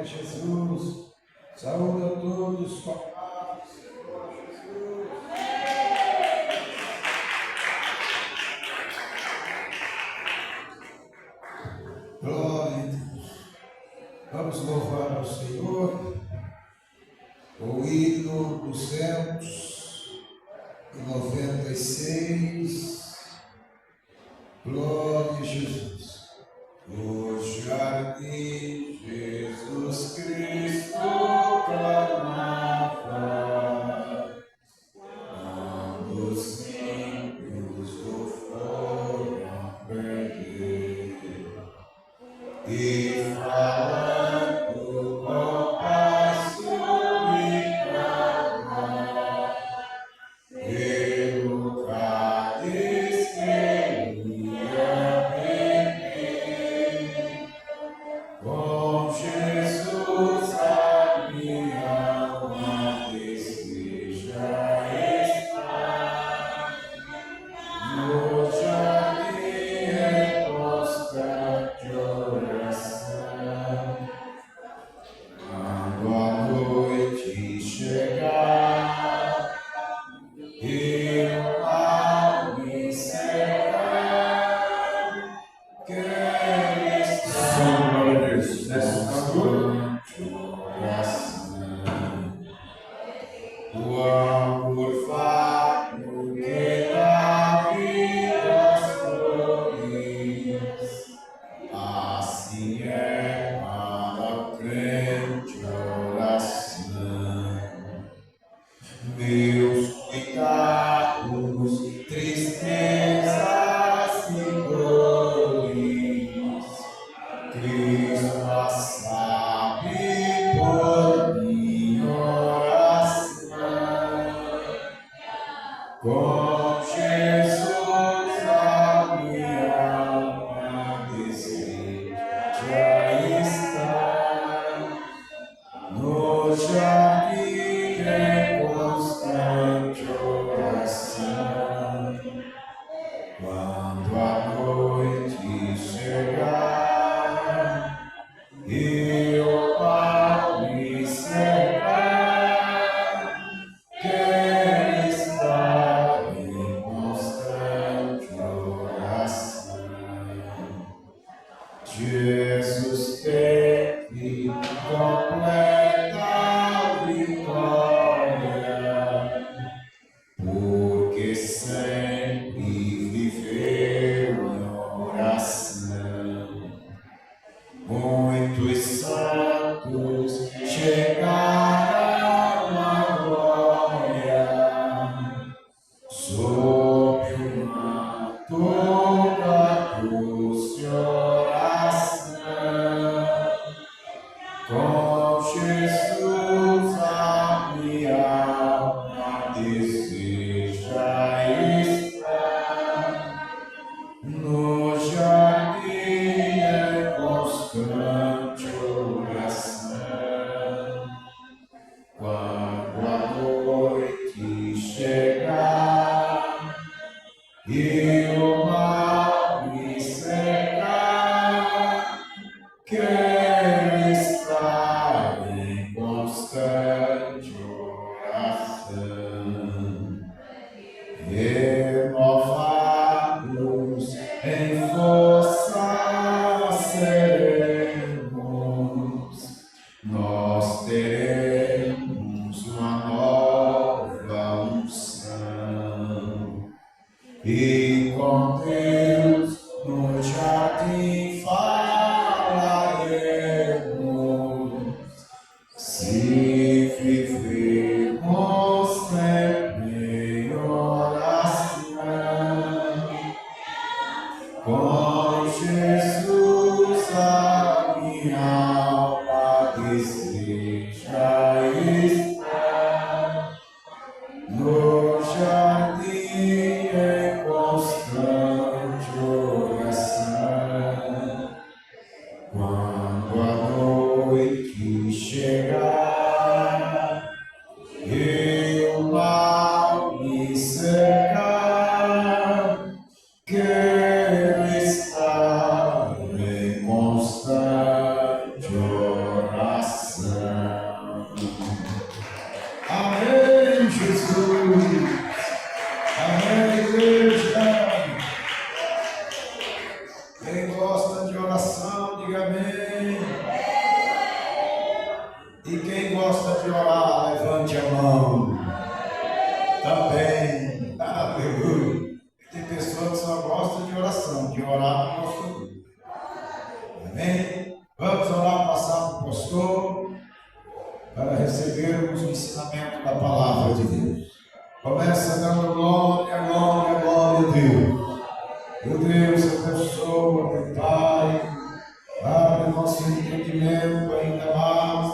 Jesus. Saúde a todos com a paz do Senhor Jesus. Glória a Deus. Vamos louvar ao Senhor. O hino dos 196. Glória a Jesus. No jardim, Jesus Cristo clamava, quando os ímpios o foram perder, e falando com Pai suplicava, pelo cálice que ia beber. Com Jesus a minha alma deseja estar, no jardim em constante oração. Quando a noite chegar e o mal me cercar, quero estar constante oração. O amor fardo que dá vida às flores, assim é para o crente a oração. Meus cuidados, tristezas e dores, Cristo a sabe por minha oração. Com Jesus a minha alma deseja estar, no jardim em constante oração. Quando a noite chegar e o mal me cercar, quero estar em constante oração. Jesus teve completa vitória, porque sempre viveu em oração. Muitos santos chegaram à glória, sob o manto da cruz de oração. Com Jesus a minha alma deseja estar, no jardim em constante oração. Quando a noite chegar e o mal me cercar, quero estar em constante oração. Renovados em força seremos, nós teremos uma nova unção. E com Deus no jardim falaremos, se vivermos sempre em oração. Com Jesus a minha alma deseja estar, no jardim em constante da palavra de Deus. Começa dando glória, glória, glória a Deus. Meu Deus, abençoa, meu Pai. Abre nosso entendimento ainda mais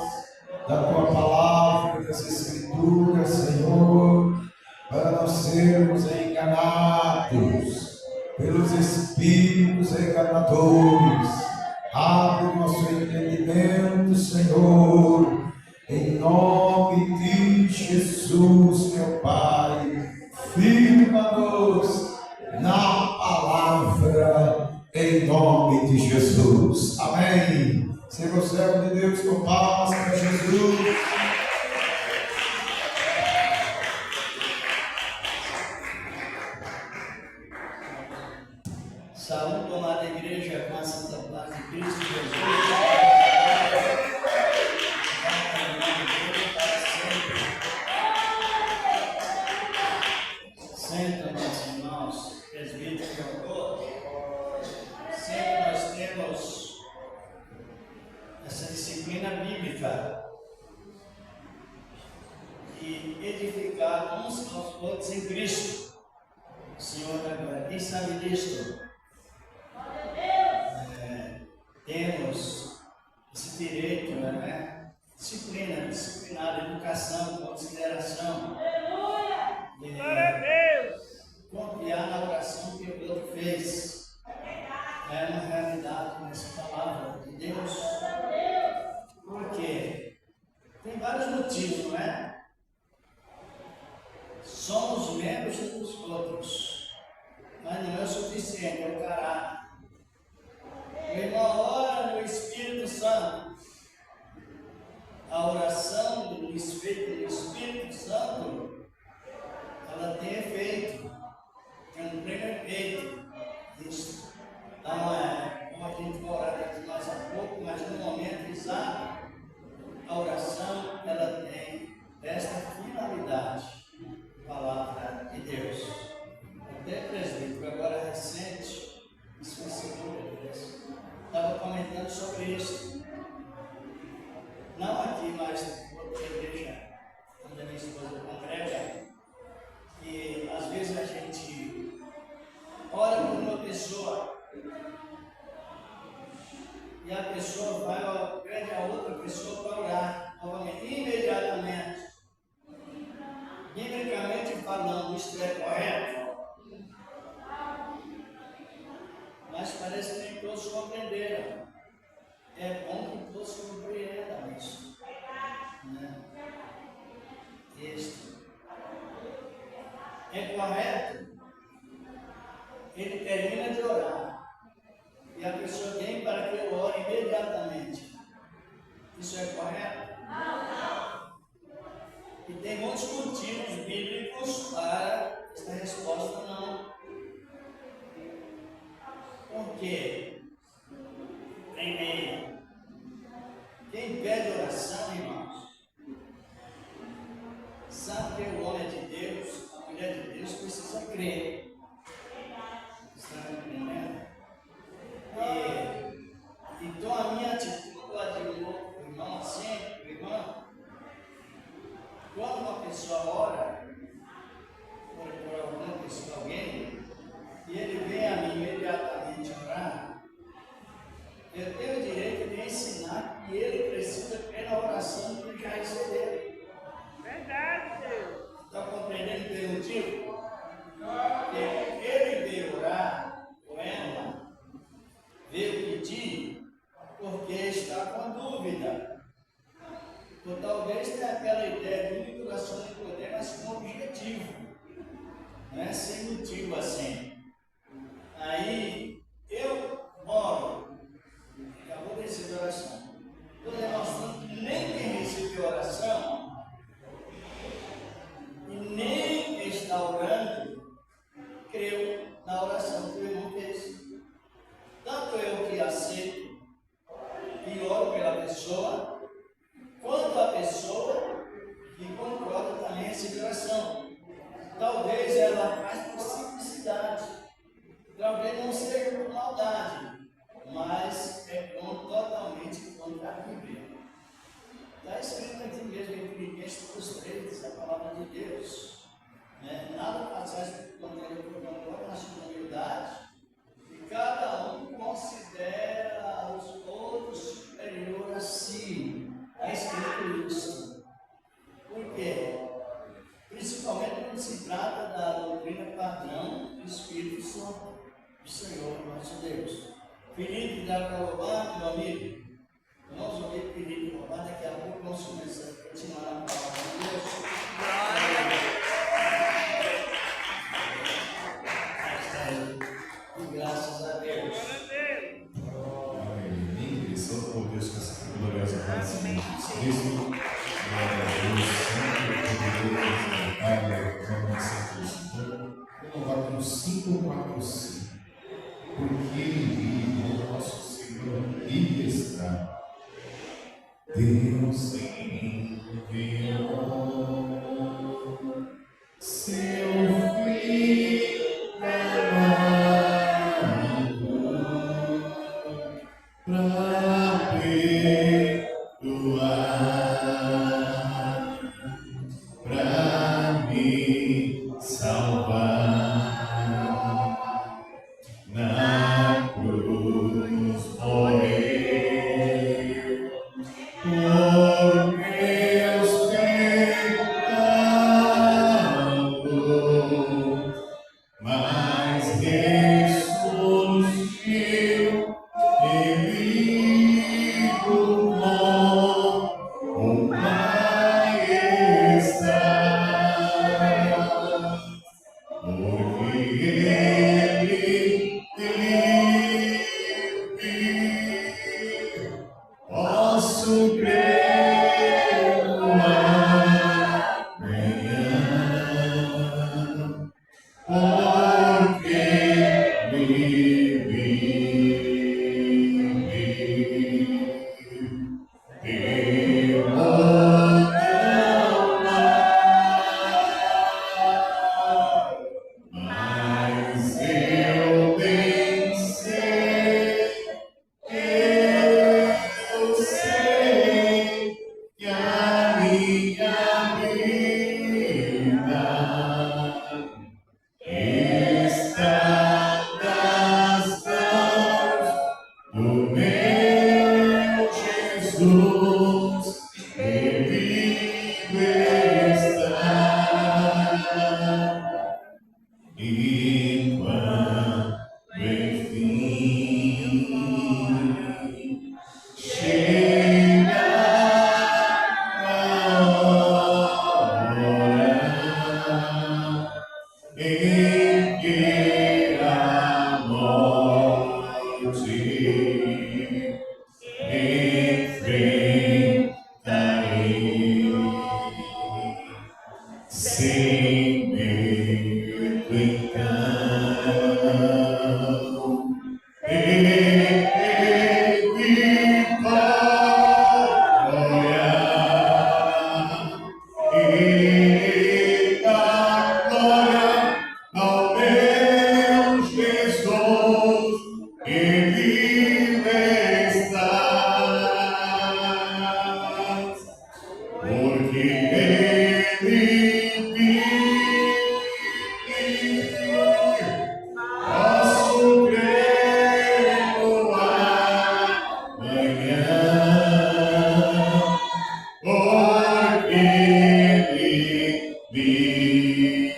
da Tua palavra, das Escrituras, Senhor, para não sermos enganados pelos espíritos enganadores. Abre nosso entendimento, Senhor, em nome de Jesus, meu Pai. Firma-nos na palavra, em nome de Jesus. Amém. Seja o servo de Deus com paz para Jesus. Saúde, amada igreja, com a santa paz de Cristo Jesus. Senta, meus irmãos, presbíteros e autores. Sempre nós temos essa disciplina bíblica de edificar uns aos outros em Cristo. O Senhor agora, quem sabe disto? Temos esse direito, né? Disciplinar, educação, consideração. Confiar na oração que o outro fez. É uma realidade nessa palavra de Deus. Por quê? Tem vários motivos, não é? Somos membros uns dos outros, mas não é o suficiente, é o caráter. O irmão ora no Espírito Santo. A oração do Espírito Santo, ela tem efeito, tem um pleno efeito. Isso não é como a gente vai orar daqui mais a pouco, mas no momento exato, a oração ela tem esta finalidade, palavra de Deus. Até presbítero, agora recente, isso foi segunda vez, estava comentando sobre isso. Não aqui, mas outra igreja, onde a minha esposa congrega, que às vezes a gente ora por uma pessoa e a pessoa vai, pede a outra pessoa para orar novamente, imediatamente. Biblicamente falando, isto é correto? Mas parece que nem todos compreenderam. É bom que todos compreendam isso. Né? Isto é correto? Ele termina de orar e a pessoa vem para que eu ore imediatamente. Isso é correto? Não. E tem muitos motivos bíblicos para esta resposta não. Por quê? Primeiro, quem pede oração, irmãos, sabe que o homem de Deus, a mulher de Deus, precisa crer. Está entendendo? Então a minha atitude, o irmão assim, o irmão, quando uma pessoa ora por alguma pessoa, alguém, e ele vem a mim imediatamente orar, eu tenho o direito de ensinar que ele precisa crer na oração que ele já recebeu. Verdade, Deus. Está compreendendo pelo motivo? Porque ele veio orar, ou ela veio pedir, porque está com dúvida. Ou talvez tenha aquela ideia de única oração de poder, mas com objetivo. Não é sem motivo assim. Aí eu oro, acabou de receber oração. Estou demonstrando que nem quem recebeu oração e nem está orando creu na oração que o irmão fez. Tanto eu que aceito e oro pela pessoa, quanto a pessoa que concorda também recebe oração. Talvez ela faz por simplicidade, talvez não seja por maldade, mas é totalmente contra a Bíblia. Está escrito aqui mesmo em Filipenses 3, a palavra o Senhor nosso Deus. Felipe da Calobá, meu amigo. Vamos ouvir Felipe Calobá, daqui a pouco vamos começar a continuar a palavra de Deus. E graças a Deus. Amém. Só por Deus com essa gloriosa paz de Cristo. Glória a Deus, sempre poderoso, Pai, louvamos sempre o Senhor. Vamos louvar pelo 545. Porque Ele vive, o nosso Senhor vive está. Deus enviou seu Filho para perdoar, para me salvar. Na cruz morreu por meus pecados, mas ressurgiu e vivo com o Pai está, porque Ele vive, posso crer no amanhã, porque Ele vive. Eu não mas eu bem sei, eu sei que a minha vida está nas mãos do meu Jesus, que vive está. E quando enfim chegar a hora em que a morte enfrentarei, sem medo então, em vitória, e da glória ao meu Jesus, que vive estás, porque Ele vive, posso crer no amanhã, porque Ele vive.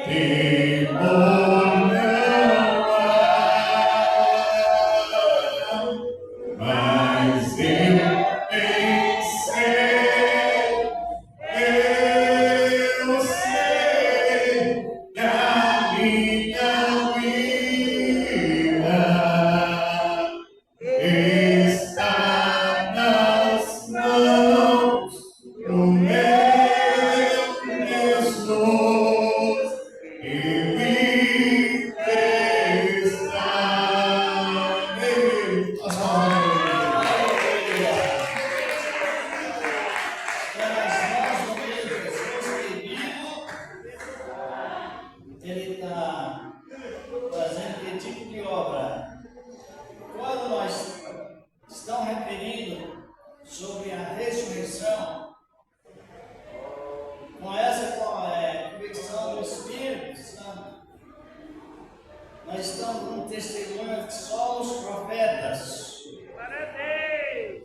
Temor não há, mas eu pensei, eu sei que a minha vida está nas mãos do meu Jesus, que vive está. Ele está fazendo que tipo de obra? Quando nós estamos referindo sobre a ressurreição, com essa convicção do Espírito Santo, nós estamos com um testemunho que só os profetas.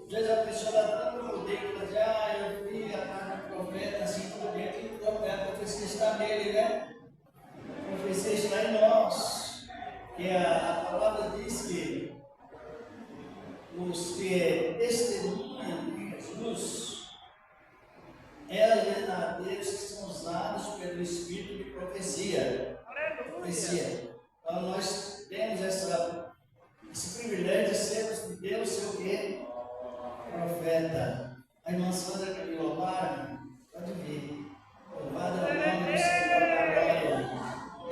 Às vezes a pessoa dá tanto poder que diz, eu fui atrás do profeta, assim por dentro, e o profeta precisa estar nele, né? O profecia está em nós, que a palavra diz que os que testemunham de Jesus é verdadeiros que são usados pelo Espírito de profecia. Então nós temos esse privilégio de sermos de Deus, seu quê? Profeta. A irmã Sandra que me louvaram, pode vir. Louvado é o nome do Senhor da glória.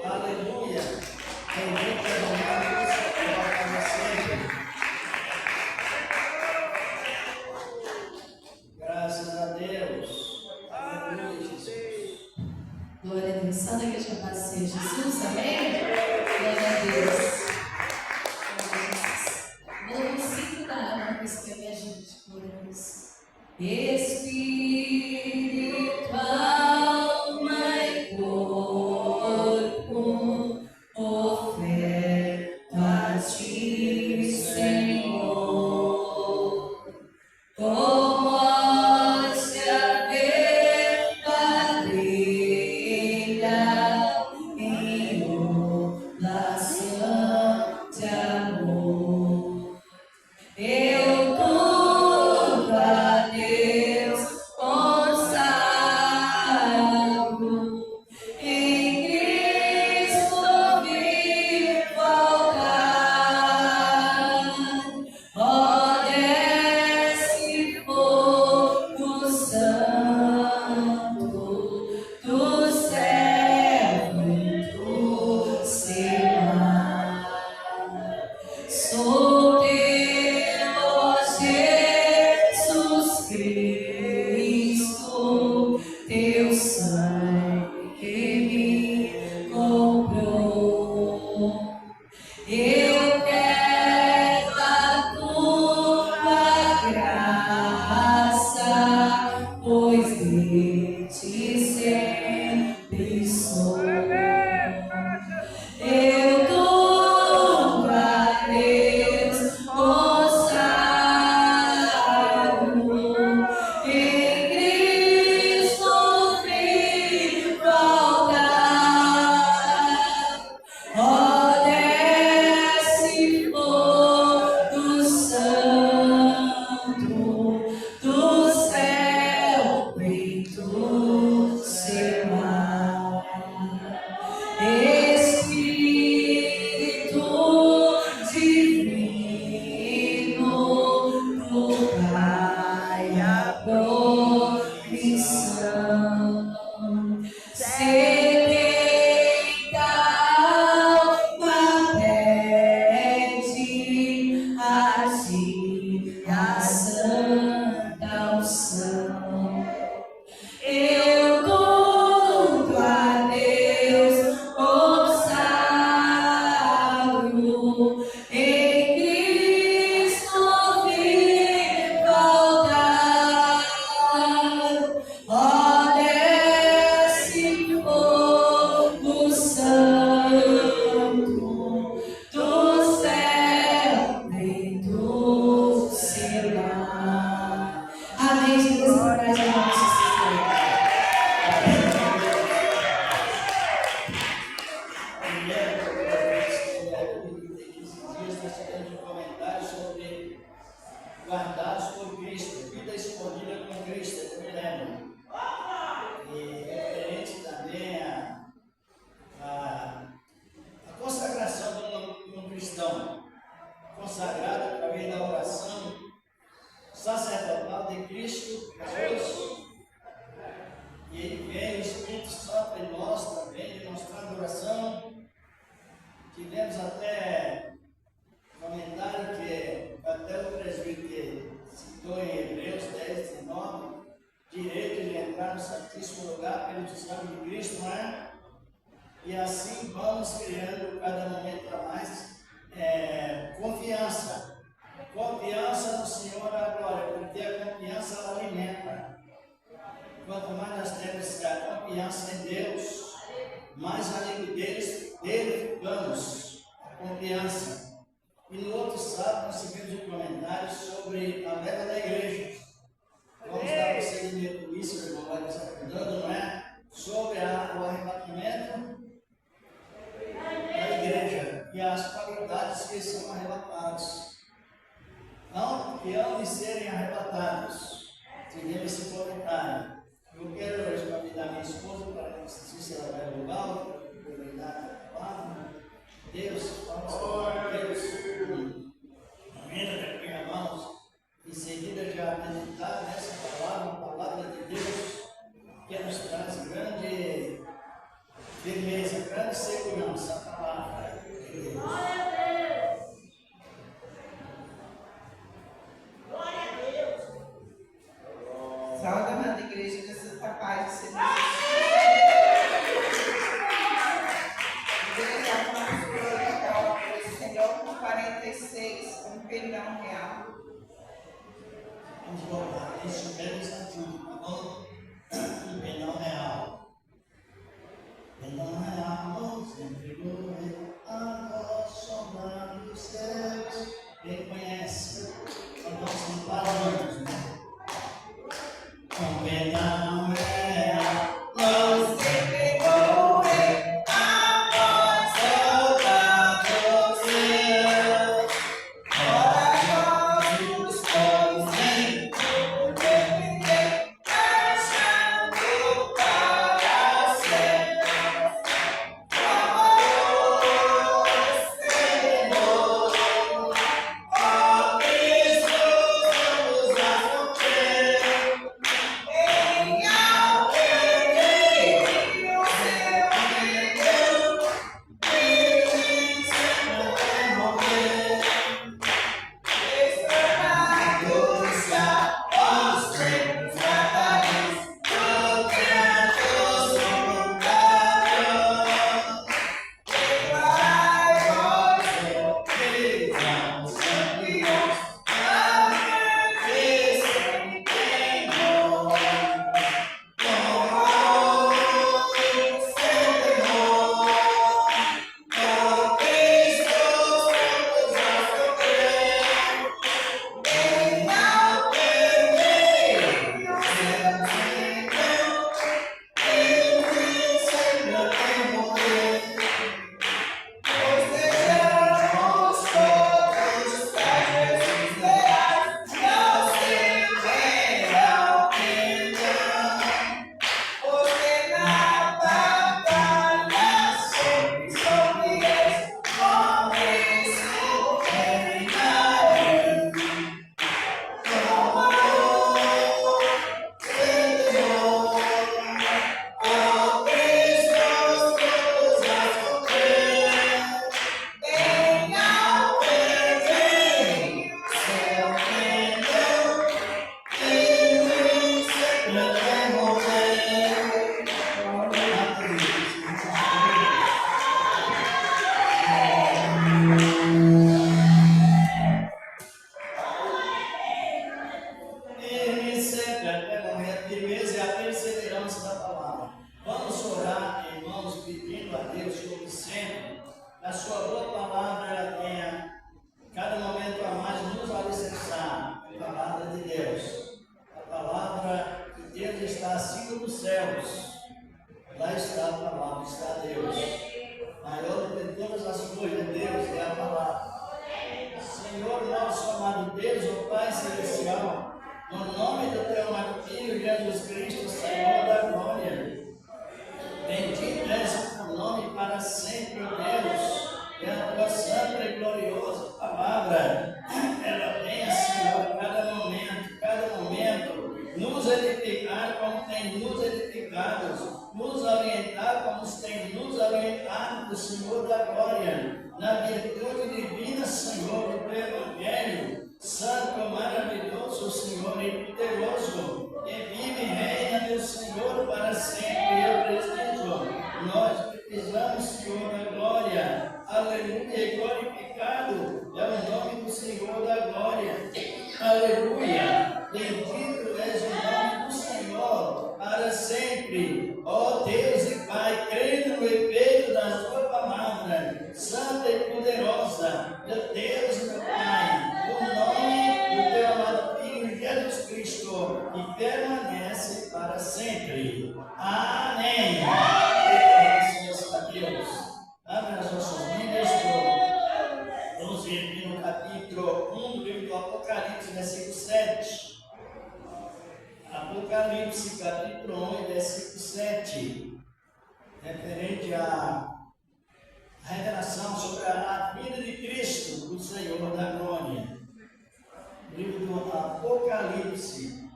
Aleluia. Bendito é o nome do Senhor para sempre. Graças a Deus. Aleluia, Jesus. Glória a Deus. Santa que te paz seja Jesus, amém? Glória a Deus. Glória a Jesus. Vou citar uma coisa que é minha gente. Glória a Deus. Espírito, alma e corpo, oferta a ti, Senhor. Como hóstia verdadeira em oblação de amor. Eu tudo a Deus consagro, em Cristo vivo altar. Ó, desce fogo santo do céu e do céu. Sou Deus, Jesus Cristo, teu sangue que me comprou. Eu quero a tua graça, pois de ti sempre sou. Eu dou a Deus consagro, em Cristo vivo altar. Ó, desce fogo santo do céu e do céu. Espírito divino, do Pai a promissão, sedenta alma pede a ti a santa unção. Eu dou a Deus consagro, em Cristo vivo altar. Ó, desce fogo santo do céu e do céu. Amém, Jesus, traz a nossa guardados por Cristo, vida escondida com Cristo, eu me lembro. E referente também a consagração de um cristão, consagrado através da oração sacerdotal de Cristo Jesus. E ele vem, o Espírito Santo em nós também, demonstrando oração. Tivemos até comentário que até o presbítero citou em Hebreus 10:19, direito de entrar no Santíssimo Lugar pelo sangue de Cristo, não é? E assim vamos criando cada momento a mais confiança. Confiança no Senhor da glória, porque a confiança ela alimenta. Quanto mais nós temos a confiança em Deus, mais a liquidez dele ficamos. A confiança. E no outro sábado nós tivemos um comentário sobre a leva da igreja. Vamos dar prosseguimento nisso, que o irmão vai nos ajudando, não é? Sobre o arrebatamento as qualidades que são arrebatados. Não porque hão de serem arrebatados. Tivemos esse comentário. Eu quero hoje convidar minha esposa para que se ela vai lugar, oportunidade da palavra. Deus, Deus, aumenta aqui as mãos, em seguida de acreditar nessa palavra de Deus, que nos traz grande firmeza, grande segurança, a palavra de Deus. Saúde, amada igreja de Santa Paz de Senhor. Igreja Armados Glorificada do Senhor com 46, um perdão real. Vamos louvar isso menos antigo, tá bom? Um perdão real. Perdão real, sempre glória a voz sobrando dos céus. Quem conhece, nós não paramos, né? Com perdão real, nós sempre glória a voz sobrando dos céus. Glória dos povos vem, achando para sempre. referente à revelação sobre a vida de Cristo, o Senhor da glória. Livro do Apocalipse,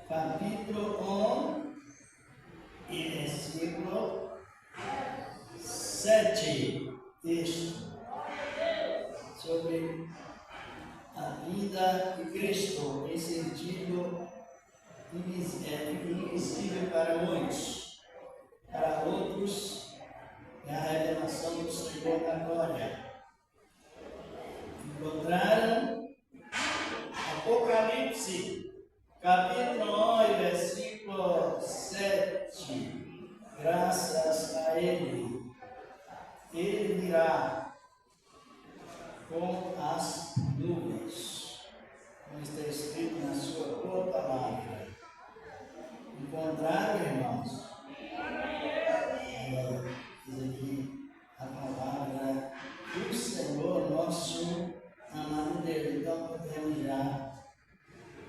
capítulo 1 e versículo 7. Texto sobre a vida de Cristo em sentido invisível para muitos, para outros é a revelação do Senhor da glória. Encontraram Apocalipse, capítulo 1 e versículo 7. Graças a Ele, Ele virá com as nuvens, como está escrito na sua boa palavra. Encontraram, irmãos? Diz aqui a palavra do Senhor, nosso amado Deus. Então podemos já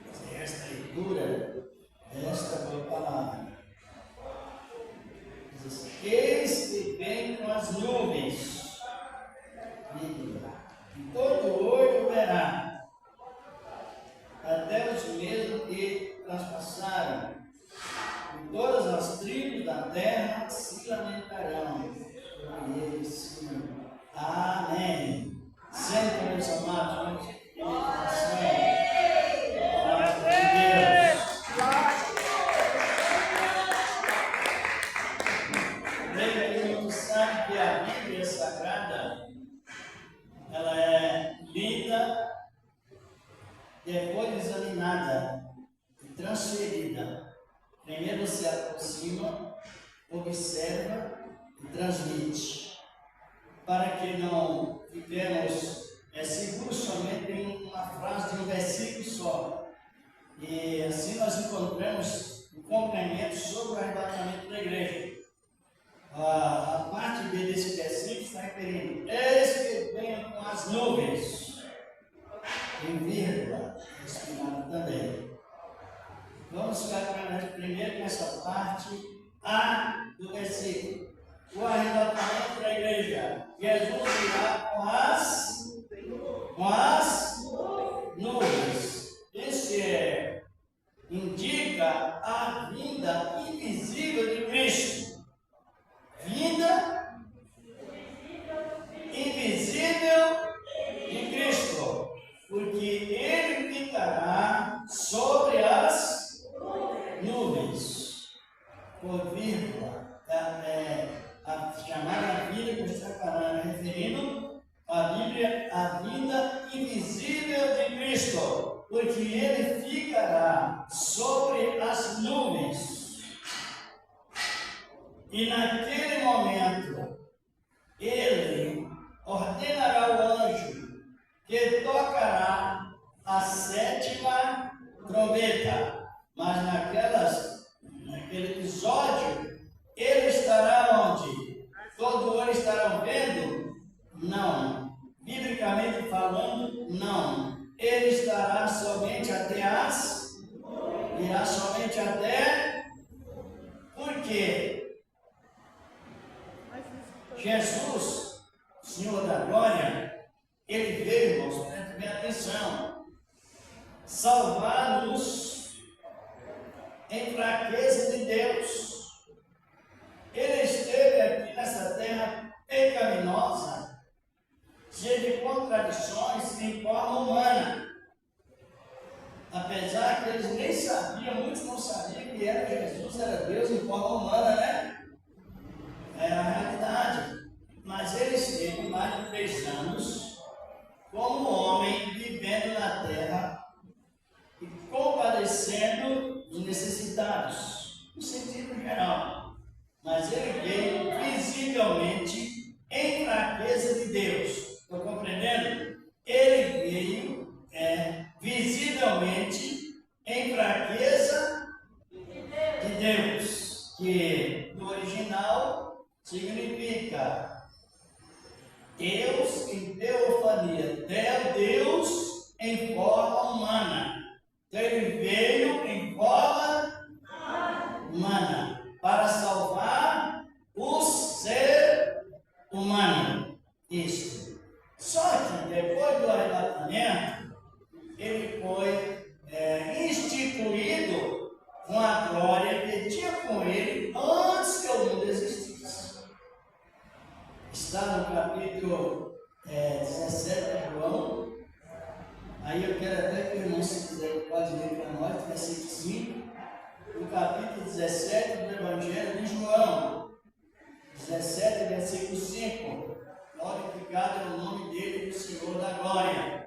fazer esta leitura desta boa palavra. Diz assim: eis que vem com as nuvens, e todo olho verá, até os mesmos que transpassaram, e todas as tribos da terra se lamentarão sobre eles, sim. Amém. Sempre, meus amados, vamos em meditação. Palavra de Deus. Creio que a gente sabe que a Bíblia Sagrada, ela é lida, depois examinada e transferida. Primeiro se aproxima, observa e transmite, para que não fiquemos seguros somente em uma frase de um versículo só. E assim nós encontramos um complemento sobre o arrebatamento da igreja. A parte B desse versículo está referindo: eis que venho com as nuvens, em vírgula, explicado também. Vamos ficar primeiro nessa parte A do versículo. O arrebatamento da igreja. Jesus virá com as nuvens. Esse indica a vinda invisível de Cristo. Vinda invisível de Cristo. Porque Ele ficará sobre as nuvens, por vírgula, a chamada vida que está falando, referindo a Bíblia, a vinda invisível de Cristo, porque Ele ficará sobre as nuvens. E naquele momento, Ele ordenará o anjo que tocará a sétima trombeta. Mas naquele episódio, ele estará onde? Todo olho estará vendo? Não. Biblicamente falando, não. Ele estará somente até irá somente até. Por quê? Jesus, Senhor da glória, Ele veio, irmãos, preste bem atenção, salvar-nos em fraqueza de Deus. Ele esteve aqui nessa terra pecaminosa, cheia de contradições em forma humana. Apesar que eles nem sabiam, muitos não sabiam que Jesus era Deus em forma humana, né? Era a realidade. Mas ele esteve mais de 3 anos como homem, vivendo na terra e compadecendo os necessitados, no sentido geral. Mas ele veio visivelmente em fraqueza de Deus. Estou compreendendo? Ele veio visivelmente em fraqueza de Deus, que no original significa Deus em teofania, Deus em forma humana. Então ele veio em forma humana para salvar os humana. Isto. Só que depois do arrebatamento, ele foi instituído com a glória que tinha com ele antes que o mundo existisse. Está no capítulo 17 de João. Aí eu quero até que o irmão, se quiser, pode ler para nós, versículo 5. No capítulo 17 do Evangelho de João. 17, versículo 5. Glorificado é o nome dele, do Senhor da glória.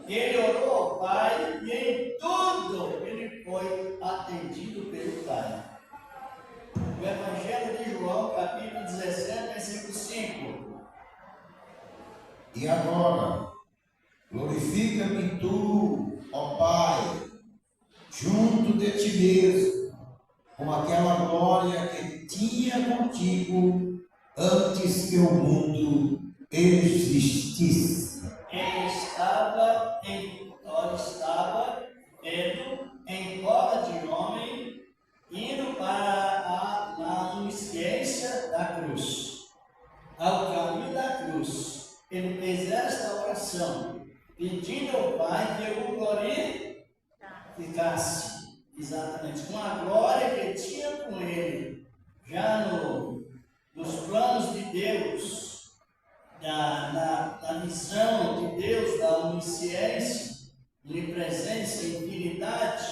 Ele orou ao Pai e em tudo ele foi atendido pelo Pai. O Evangelho de João, capítulo 17, versículo 5. E agora, glorifica-me tu, ó Pai, junto de ti mesmo, com aquela glória que tinha contigo antes que o mundo existisse. Ele estava Pedro em roda de homem, indo para a onisciência da cruz. Ao caminho da cruz, ele fez esta oração, pedindo ao Pai que o glorificasse, exatamente com a glória que tinha com ele, já nos planos de Deus, na visão de Deus, da onisciência, onipresença e infinidade.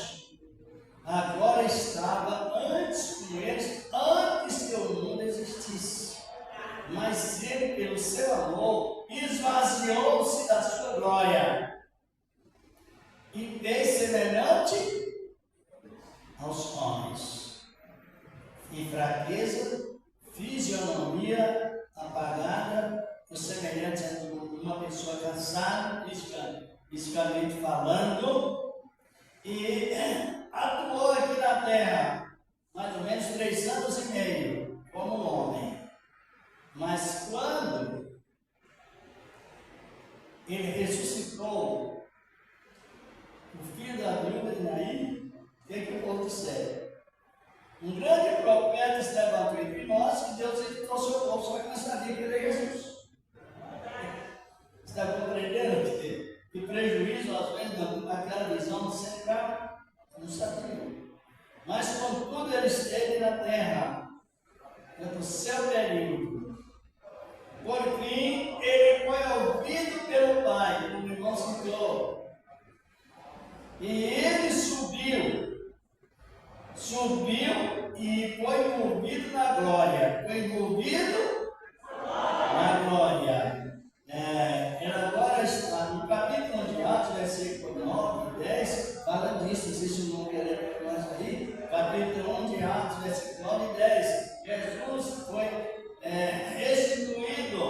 A glória estava antes com eles, antes que o mundo existisse. Mas ele, pelo seu amor, esvaziou-se da sua glória e fez semelhante aos homens. Em fraqueza, fisionomia apagada, ou semelhante a uma pessoa cansada, fisicamente falando, e atuou aqui na terra mais ou menos 3 anos e meio como um homem. Mas quando ele ressuscitou o filho da viúva de Naim, o que o povo disseram? Um grande profeta se levantou entre nós, que Deus editou seu povo, só que não sabia que ele era Jesus. Você está compreendendo que prejuízo, às vezes, naquela visão de sempre não sabia. Mas, contudo, ele esteve na terra, no seu período. Por fim, ele foi ouvido pelo Pai, como o irmão citou. E ele subiu e foi envolvido na glória. Foi envolvido na glória. Ele agora está no capítulo de Atos, versículo 9 e 10, fala disso, existe um nome para nós aí, capítulo 1 de Atos, versículo 9 e 10. Jesus foi restituído,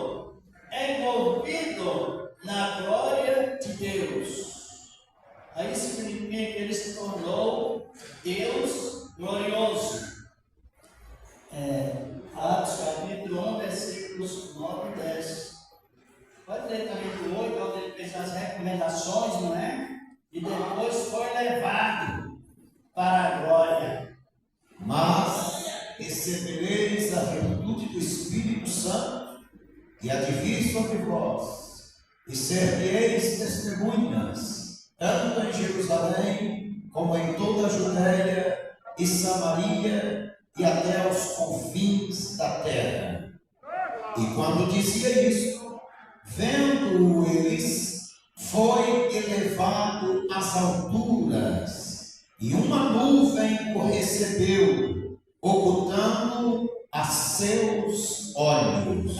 envolvido na glória de Deus. Aí significa que ele se tornou Deus glorioso. Atos capítulo 1, versículos 9 e 10. Pode ler também do 8, onde ele fez as recomendações, não é? E depois foi levado para a glória. Mas recebereis a virtude do Espírito Santo, e há de vir sobre vós, e servireis testemunhas, tanto em Jerusalém, como em toda a Judéia e Samaria, e até aos confins da terra. E quando dizia isto, vendo-o eles, foi elevado às alturas, e uma nuvem o recebeu, ocultando a seus olhos.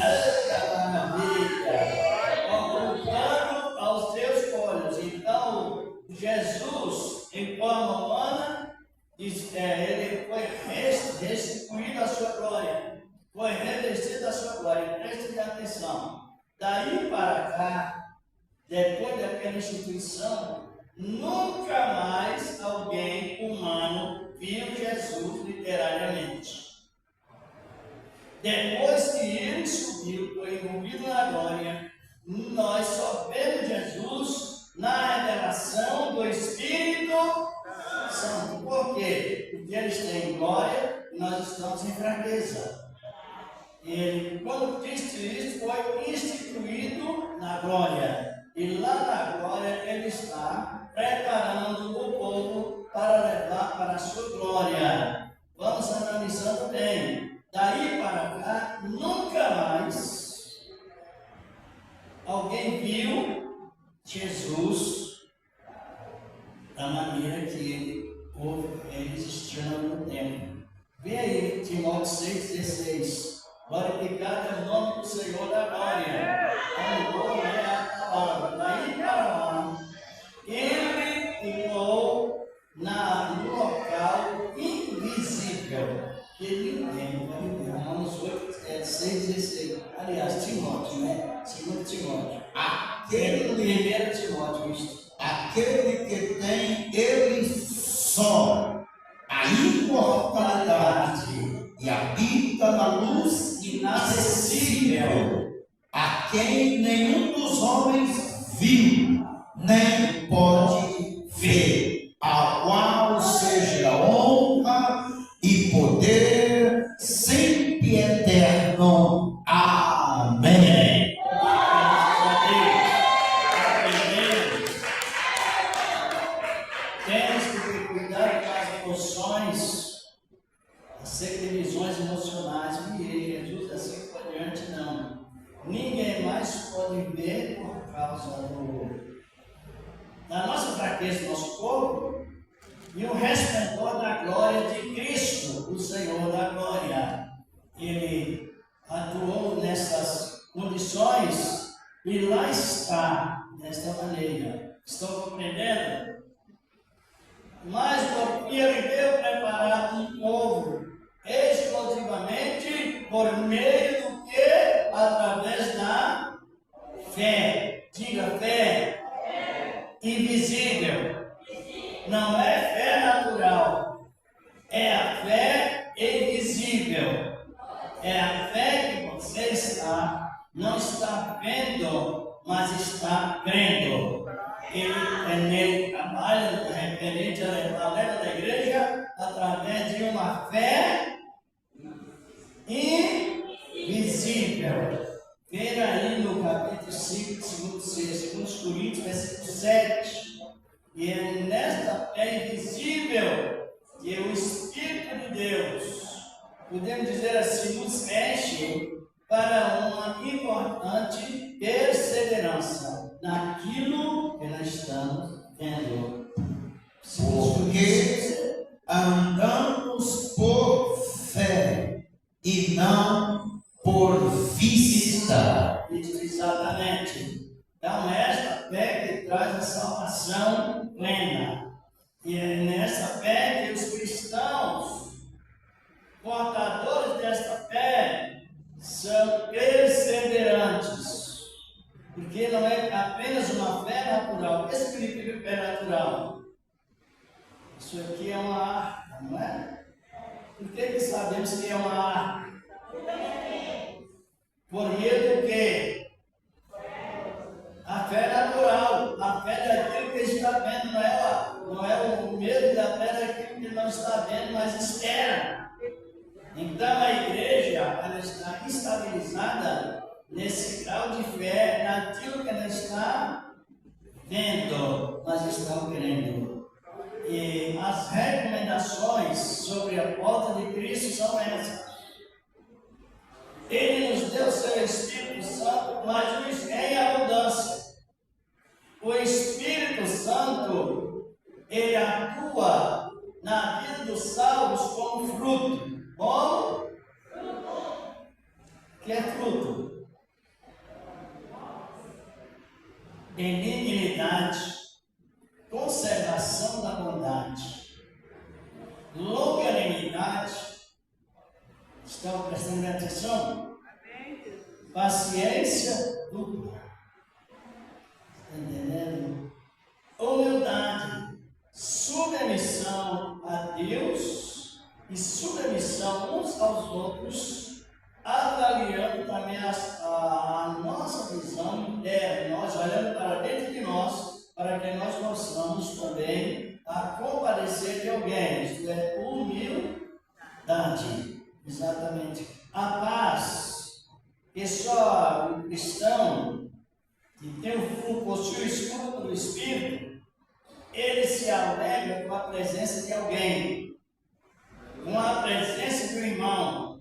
Ocultando aos seus olhos. Então, Jesus, em forma humana, ele foi restituído à sua glória, foi revestido à sua glória. Prestem atenção. Daí para cá, depois daquela instituição, nunca mais alguém humano viu Jesus literariamente. Depois que ele subiu, foi envolvido na glória, nós só vemos Jesus na revelação do Espírito Santo. Por quê? Porque eles têm glória e nós estamos em fraqueza. Quando Cristo foi instituído na glória. E lá na glória ele está preparando o povo para levar para a sua glória. Vamos analisando bem. Daí para cá, nunca mais alguém viu Jesus da maneira que ele existiu no tempo. Vê aí, Timóteo 6,16. Glorificado é o nome do Senhor da glória. Como é a palavra. Daí para lá, ele ficou no local invisível. Que ninguém vai ver. Romanos 6,16. Aliás, Timóteo, né? 2 Timóteo. Primeiro Timóteo, isto. Aquele que tem ele só a imortalidade e habita na luz inacessível, a quem nenhum dos homens viu, nem pode ver, a qual seja honra e poder sempre eterno. Amém. Temos que ter cuidado com as emoções, acerca de visões emocionais. E Jesus assim por diante, não. Ninguém mais pode ver por causa da nossa fraqueza do nosso corpo e o resplendor da glória de Cristo, o Senhor da glória. Ele atuou nessas condições e lá está, desta maneira. Estão compreendendo? Mas porque ele veio preparar um povo exclusivamente por meio do que? Através da fé. Diga fé. Invisível. Não é fé natural. É a fé invisível. É a fé que você não está vendo, mas está crendo. Ele trabalha referente à leva da igreja através de uma fé invisível. Veja aí no capítulo 5, 2 Coríntios, versículo 7. E é nesta fé invisível que o Espírito de Deus, podemos dizer assim, nos enche para uma importante perseverança naquilo que nós estamos vendo. Porque andamos por fé e não por vista. Isso, exatamente. Então, esta fé que traz a salvação plena. E é nessa fé que os cristãos, portadores desta fé, são perseverantes. Porque não é apenas uma fé natural. O que significa fé natural? Isso aqui é uma arca, não é? Por que sabemos que é uma arca? Por meio do quê? A fé natural. A fé daquilo que está vendo não é o medo da fé daquilo que não está vendo, mas espera. Então a igreja ela está estabilizada nesse grau de fé naquilo que ela está vendo, mas estão crendo. E as recomendações sobre a volta de Cristo são essas. Ele nos deu seu Espírito Santo, mas nos em abundância. O Espírito Santo, ele atua na vida dos salvos como fruto. Como? Que é fruto? Benignidade, conservação da bondade, longanimidade. Estão prestando atenção? Paciência dupla. Entendendo? Humildade, submissão a Deus e submissão uns aos outros, avaliando também a nossa visão interna, nós olhando para dentro de nós, para que nós possamos também compadecer de alguém, isto é, humildade. Exatamente. A paz que só o cristão que tem o fruto, possui o fruto do Espírito, ele se alegra com a presença de alguém, com a presença do irmão,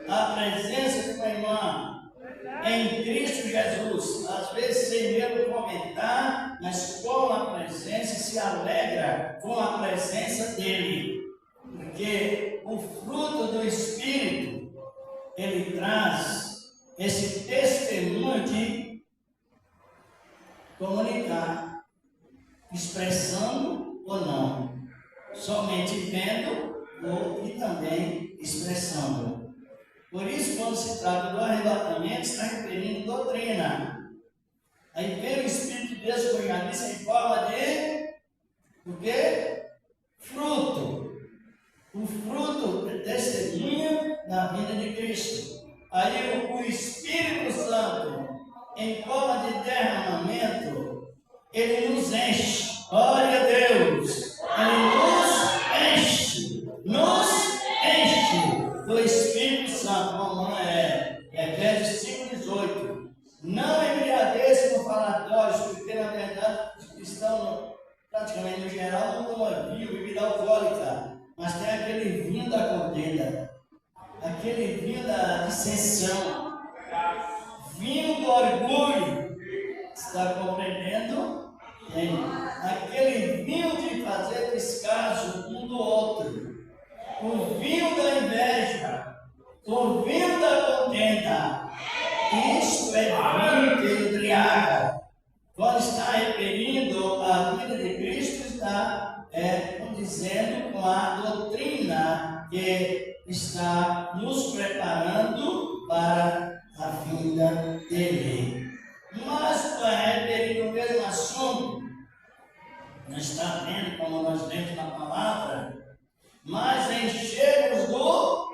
a presença de uma irmã em Cristo Jesus. Às vezes sem mesmo comentar, mas com a presença, se alegra com a presença dele. Porque o fruto do Espírito, ele traz esse testemunho de comunicar, expressando ou não, somente vendo e também expressando. Por isso, quando se trata do arrebatamento, está referindo doutrina. Aí vem o Espírito de Deus, como já disse, em forma de o quê? Fruto. O fruto é testemunho da vida de Cristo. Aí o Espírito Santo, em forma de derramamento, ele nos enche. Glória a Deus! Ele nos enche do Espírito Santo, como é Efésios 5,18. Não embriagueça no falatório, porque na verdade os cristãos, praticamente no geral, não tomam vinho, bebida alcoólica, mas tem aquele vinho da contenda, aquele vinho da dissensão, vinho do orgulho. Está compreendendo? Aquele vinho de fazer descaso um do outro, o vinho da inveja, o vinho da contenda. Isso é vinho que embriaga. Quando está referindo a vida de Cristo, está dizendo com a doutrina que está nos preparando para a vinda dele. Mas para referir o mesmo assunto, não está vendo como nós lemos na palavra, mas enchermos do...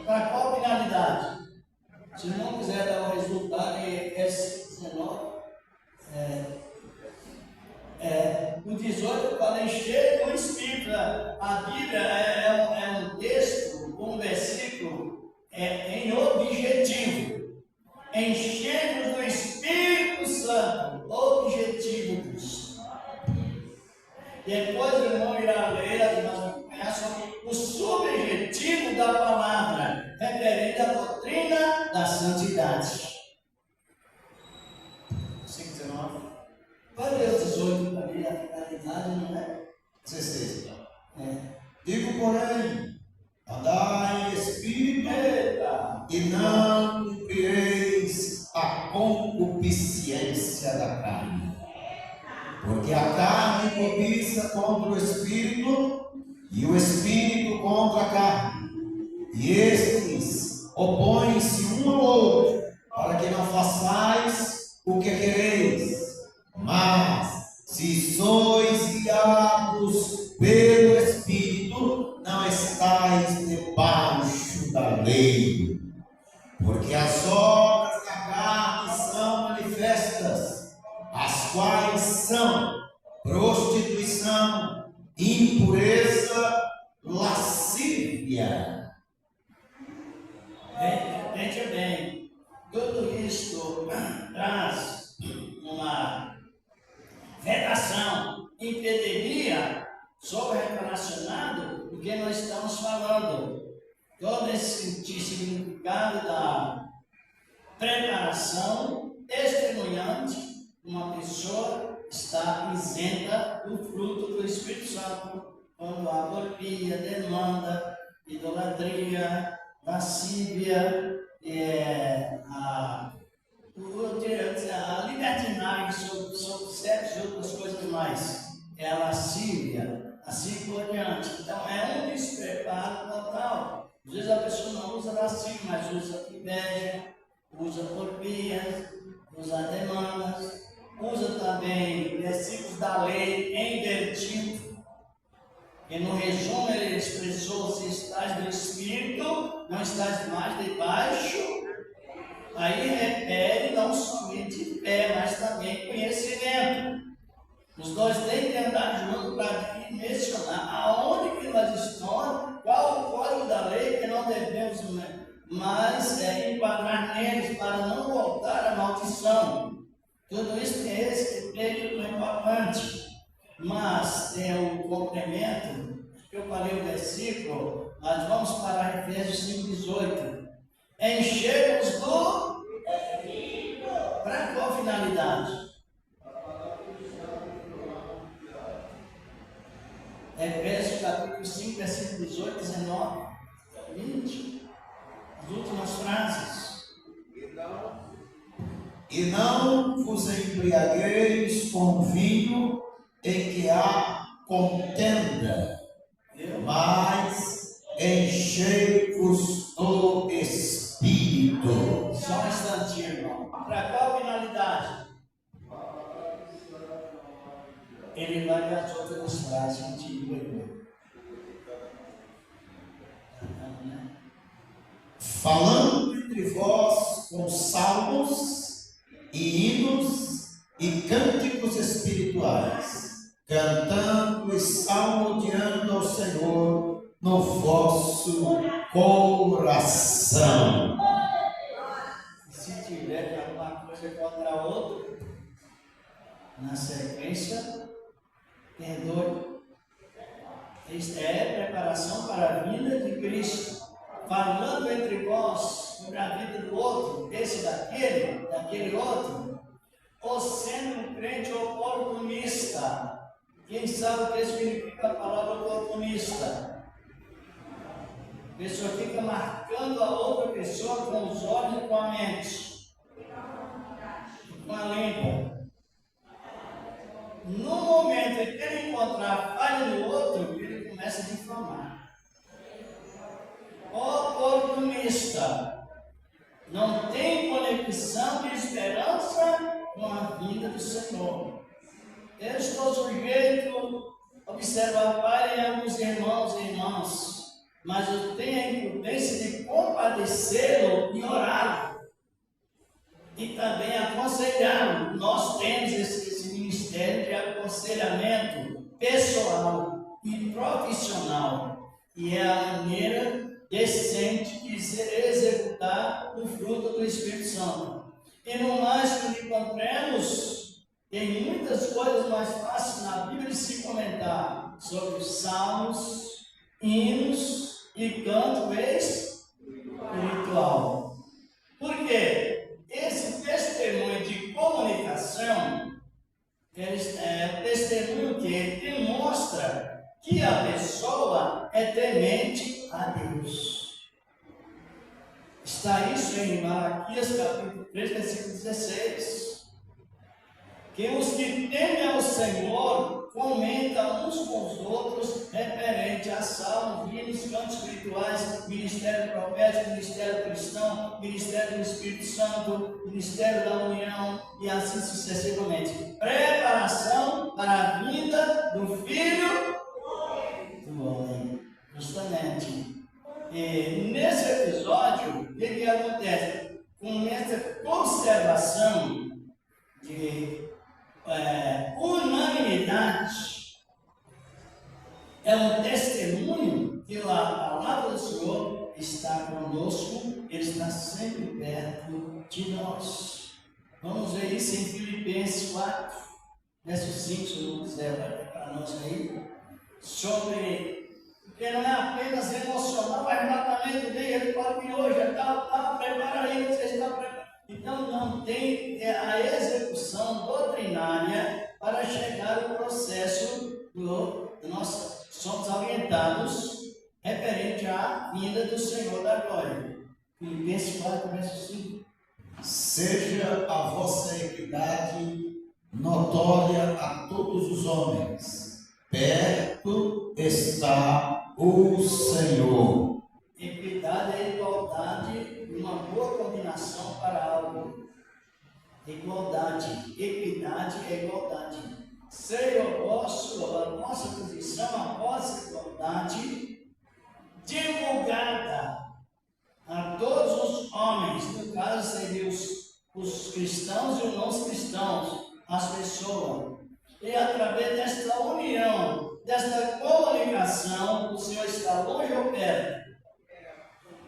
Para qual finalidade? Se não quiser dar o resultado em Efésios 19, o 18 fala encher do Espírito. A Bíblia é um texto, um versículo em objetivo. Enchermos do Espírito Santo, objetivos. Depois o irmão irá ler, nós vamos acompanhar o subjetivo da palavra, referente à doutrina da santidade. 5:19. Vai ler o 18 para ver a finalidade, não é? 16. Digo, porém, andai em espírito, e não cumprireis a concupiscência da carne. Porque a carne cobiça contra o espírito, e o espírito contra a carne. E estes opõem-se um ao outro, para que não façais o que quereis. Mas, se sois guiados pelo Espírito, não estáis debaixo da lei. Porque as obras da carne são manifestas, as quais são prostituição, impureza, lascívia. Veja bem, tudo isto traz uma redação, impediria sobre relacionado o que nós estamos falando. Todo esse significado da preparação testemunhante, uma pessoa está isenta do fruto do Espírito Santo, quando há porfia, demanda, idolatria, lascívia, a libertinagem sobre sexo e outras coisas mais, é a lascívia, assim por diante. Então é um despreparo total. Às vezes a pessoa não usa lascívia, mas usa inveja, usa porfia, usa demandas, usa também versículos da lei invertido. E no resumo ele expressou: se estás do Espírito, não estás mais debaixo. Aí repete não somente fé, mas também conhecimento. Os dois têm que andar juntos para mencionar aonde que nós estamos, qual o código da lei que não devemos mas enquadrar neles para não voltar à maldição. Tudo isso tem esse efeito importante, mas tem um complemento, que eu falei o versículo, nós vamos para Efésios 5,18. Enchei-vos do... Para qual finalidade? Efésios capítulo 5, versículo 18, 19, 20. As últimas frases. E não vos embriagueis com vinho em que há contenda, mas enchei-vos do Espírito. Só um instantinho, irmão. Para qual finalidade? Ele vai ler as outras frases antigas. Falando entre vós com salmos e hinos e cânticos espirituais, cantando e salmodiando ao Senhor no vosso coração. Se tiver alguma coisa contra outro, na sequência, perdoe. Isto é preparação para a vinda de Cristo. Falando entre vós sobre a vida do outro, esse daquele outro, ou sendo um crente oportunista. Quem sabe o que significa a palavra oportunista? A pessoa fica marcando a outra pessoa com os olhos e com a mente, com a língua. No momento em que ele encontrar a falha no outro, ele começa a difamar. Oportunista. Não tem conexão de esperança com a vinda do Senhor. Eu estou sujeito a observar a falha em alguns irmãos e irmãs, mas eu tenho a imprudência de compadecê-lo e orá-lo. E também aconselhá-lo. Nós temos esse ministério de aconselhamento pessoal e profissional. E é a maneira decente de executar o fruto do Espírito Santo. E no mais que encontremos, tem muitas coisas mais fáceis na Bíblia de se comentar sobre salmos, hinos e canto espiritual. Por quê? Esse testemunho de comunicação é o testemunho que demonstra que a pessoa é temente a Deus. Está isso em Malaquias capítulo 3, versículo 16. Que os que temem ao Senhor comentam uns com os outros referente a salmos, hinos, cantos espirituais, ministério profético, ministério cristão, ministério do Espírito Santo, ministério da união e assim sucessivamente. Preparação para a vinda do Filho do Homem. Justamente. E nesse episódio, o que acontece? Com essa observação de unanimidade, é um testemunho que a palavra do Senhor está conosco, Ele está sempre perto de nós. Vamos ver isso em Filipenses 4, verso 5, se não quiser ler para nós aí, sobre que não é apenas emocional, mas exatamente dele. Ele fala que hoje está prepara aí, você está preparado. Então não tem a execução doutrinária para chegar ao processo do nós somos orientados referente à vinda do Senhor da glória. Filipenses 4, verso 5. Seja a vossa equidade notória a todos os homens. Perto está o Senhor. Equidade é igualdade, uma boa combinação para algo. Igualdade, equidade é igualdade. Seja a nossa posição, a vossa igualdade divulgada a todos os homens, no caso seriam os cristãos e os não cristãos, as pessoas. E através desta união, desta comunicação, o Senhor está longe ou perto?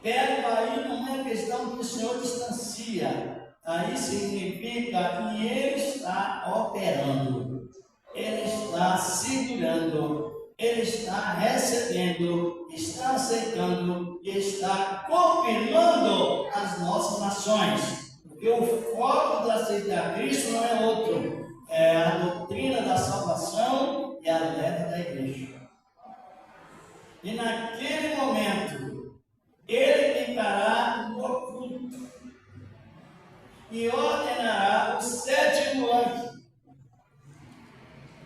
Perto aí não é questão que o Senhor distancia. Aí significa que Ele está operando, Ele está segurando, Ele está recebendo, está aceitando e está confirmando as nossas nações. Porque o foco da aceita a Cristo não é outro, é a doutrina da salvação e a leva da igreja. E naquele momento, Ele ficará no oculto e ordenará o sétimo anjo,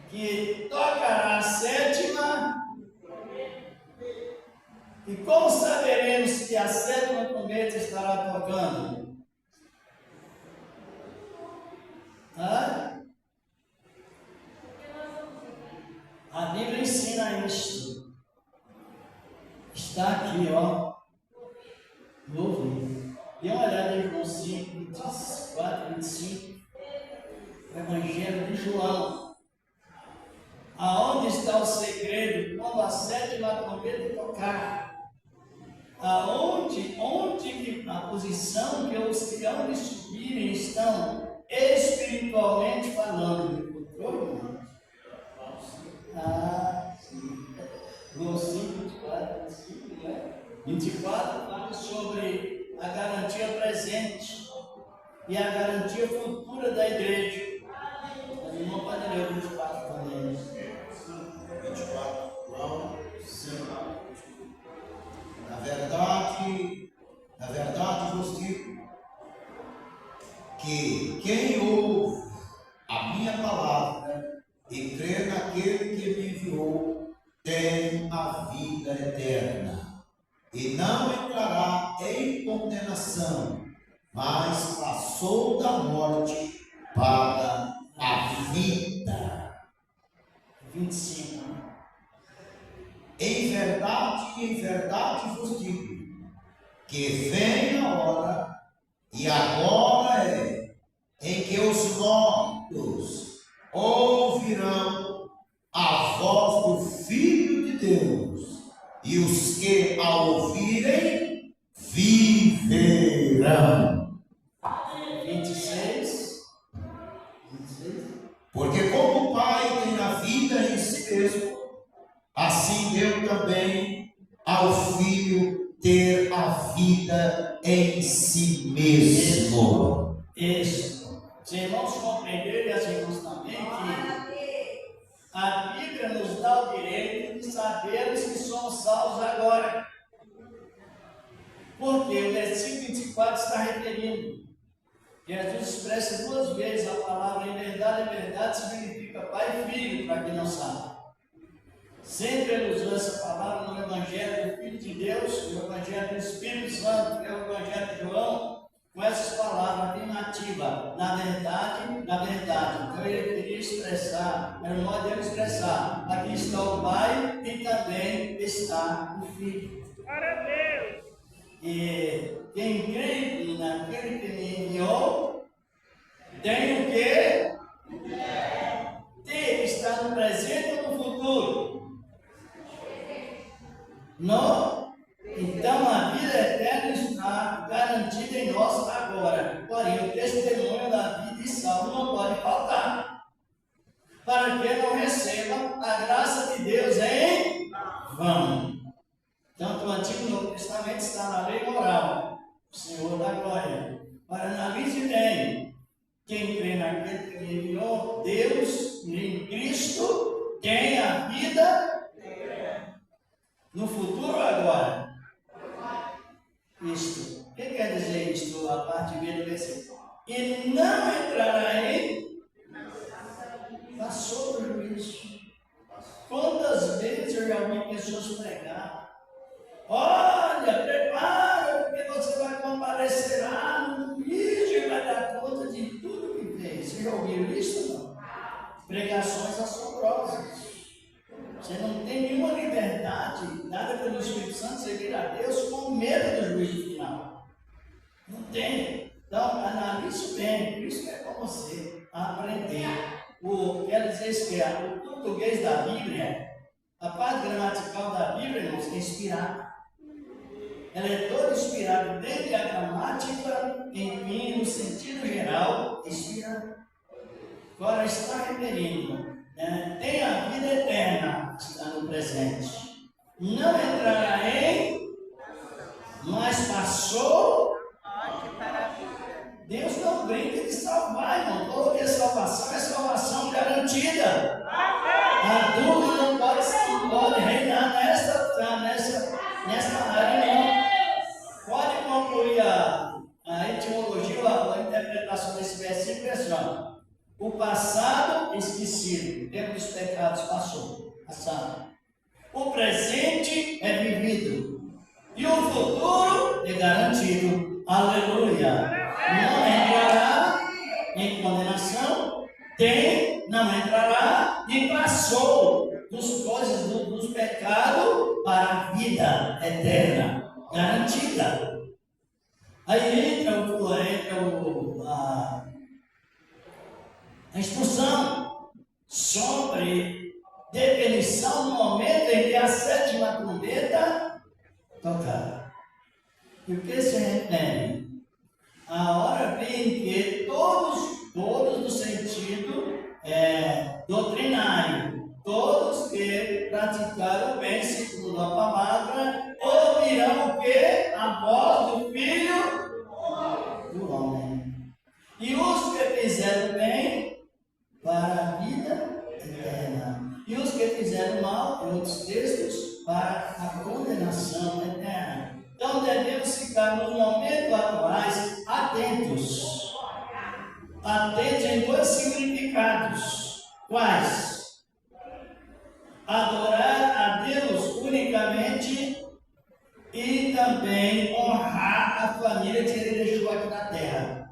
que tocará a sétima. E como saberemos que a sétima trombeta estará tocando? A Bíblia ensina isso. Está aqui, ó. No livro. Dê uma olhada em João 5, 24, 25. O Evangelho de João. Aonde está o segredo? Quando a sétima trombeta tocar. Onde a posição que os que hão de subirem estão espiritualmente falando. Sim. João 5, 24, 25, né? 24 fala sobre a garantia presente e a garantia futura da igreja. Mas o irmão pode ler o 24 também. 24, João 5. Na verdade vos digo que quem ouve a minha palavra e crê naquele que me enviou tem a vida eterna e não entrará em condenação, mas passou da morte para a vida. 25. Em verdade vos digo, que vem a hora, e agora é, em que os mortos ouvirão a voz do Filho de Deus, e os que a ouvirem viverão. 26. Porque como o Pai tem a vida em si mesmo, assim deu também ao Filho ter a vida em si mesmo. Isso. Os irmãos compreenderam e as irmãs também que a Bíblia nos dá o direito de sabermos que somos salvos agora. Porque o versículo 24 está referindo. Jesus expressa duas vezes a palavra em verdade significa Pai e Filho, para quem não sabe. Sempre ele usou essa palavra no Evangelho do Filho de Deus, no Evangelho do Espírito Santo, que é o Evangelho de João, com essas palavras afirmativas. Na verdade. Então ele queria expressar, era o modo dele expressar. Aqui está o Pai e também está o Filho. Parabéns! E quem crê naquele que me enviou, tem o quê? Tem que estar no presente ou no futuro? Não? Então a vida eterna está garantida em nós agora. Porém, o testemunho da vida e salvo não pode faltar. Para que não receba a graça de Deus em vão. Tanto o Antigo e o Novo Testamento está na lei moral, o Senhor da glória. Para analise bem, quem crê naquele que me enviou, Deus em Cristo tem a vida no futuro ou agora? Isto. O que quer dizer isto? A parte B do versículo. E não entrará em passou do juízo. Quantas vezes eu já ouvi pessoas pregar? Olha, prepara, porque você vai comparecer lá no juízo e vai dar conta de tudo que fez. Você já ouviu isso ou não? Pregações assombrosas. Você não tem nenhuma liberdade dada pelo Espírito Santo servir a Deus com medo do juízo final. Não tem. Então, analise bem. Por isso que é com você aprender. Quer dizer que o português da Bíblia, a parte gramatical da Bíblia, irmãos, é inspirada. ela é toda inspirada, desde a gramática, enfim, no sentido geral, inspira. Agora está referindo, tem a vida eterna, está no presente. Não entrará em, mas passou. Deus não brinca de salvar, irmão. Toda salvação é salvação garantida. A dúvida não pode reinar nesta área, não. Pode concluir a etimologia, a interpretação desse versículo é assim: o passado esquecido, o tempo dos pecados passou, passado. O presente é vivido e o futuro é garantido. Aleluia! Não entrará em condenação, não entrará e passou dos coisas dos pecados para a vida eterna, garantida. Aí entra a instrução sobre definição no momento em que a sétima trombeta tocar. E o que se refere? A hora vem que todos no sentido doutrinário, todos que praticaram bem segundo a palavra, ouvirão o que? A voz do Filho do Homem. E os que fizeram bem, para a vida eterna. E os que fizeram mal, em outros textos, para a condenação eterna. Então devemos ficar nos momentos atuais atentos. Atentos em dois significados. Quais? Adorar a Deus unicamente e também honrar a família que Ele deixou aqui na terra.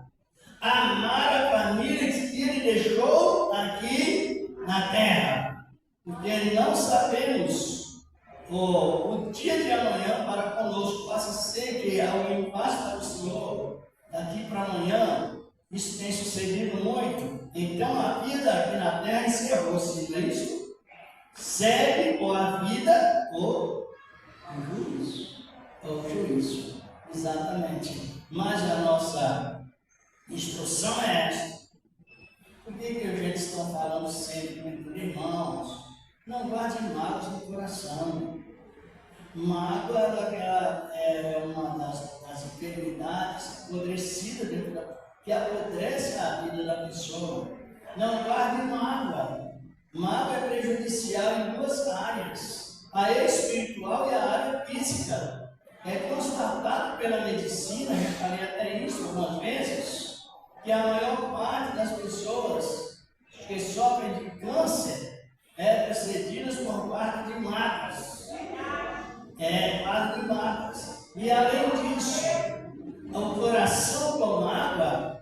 Amar a família que Ele deixou aqui na terra. Porque não sabemos o dia de amanhã para conosco. Possa ser que alguém passe para o Senhor daqui para amanhã. Isso tem sucedido muito. Então a vida aqui na terra encerrou-se, não é isso? Segue ou a vida ou o juízo. Ou o juízo. Exatamente. Mas a nossa instrução é esta. Por que a gente está falando sempre, irmãos? Não guarde mágoas no coração. Mágoa é uma das enfermidades apodrecidas que apodrece a vida da pessoa. Não guarde mágoa. Mágoa é prejudicial em duas áreas: a espiritual e a área física. É constatado pela medicina, já falei até isso algumas vezes, que a maior parte das pessoas que sofrem de câncer é precedidas por parte de mágoas. Parte de mágoas. E além disso, o coração com mágoa,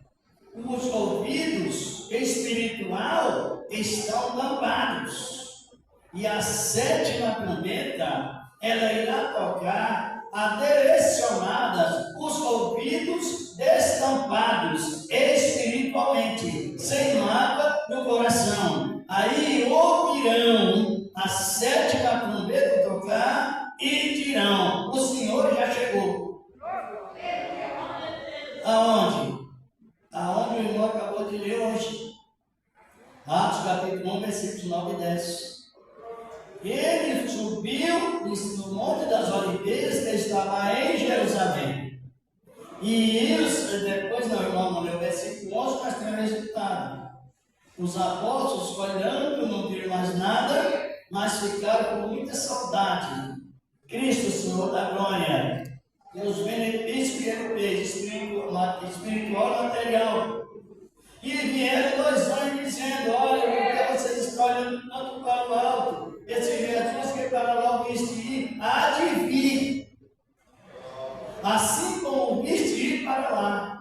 os ouvidos espiritual estão tampados. E a sétima trombeta, ela irá tocar direcionadas os ouvidos destampados espiritualmente, sem mágoa no coração. Aí ouvirão a sétima trombeta tocar e dirão: o Senhor já chegou. Aonde? Aonde o irmão acabou de ler hoje. Atos capítulo 1, versículos 9 e 10. Ele subiu no Monte das Oliveiras, que estava em Jerusalém. E depois, não, irmão, não leu o versículo 11, mas tem o resultado. Os apóstolos, olhando, não viram mais nada, mas ficaram com muita saudade. Cristo, Senhor da glória, e os benefícios que Ele fez, espiritual e material. E vieram 2 anjos dizendo: olha, porque vocês estão olhando tanto para o alto, esse Jesus que para lá viste ir, há de vir, assim como viste ir para lá.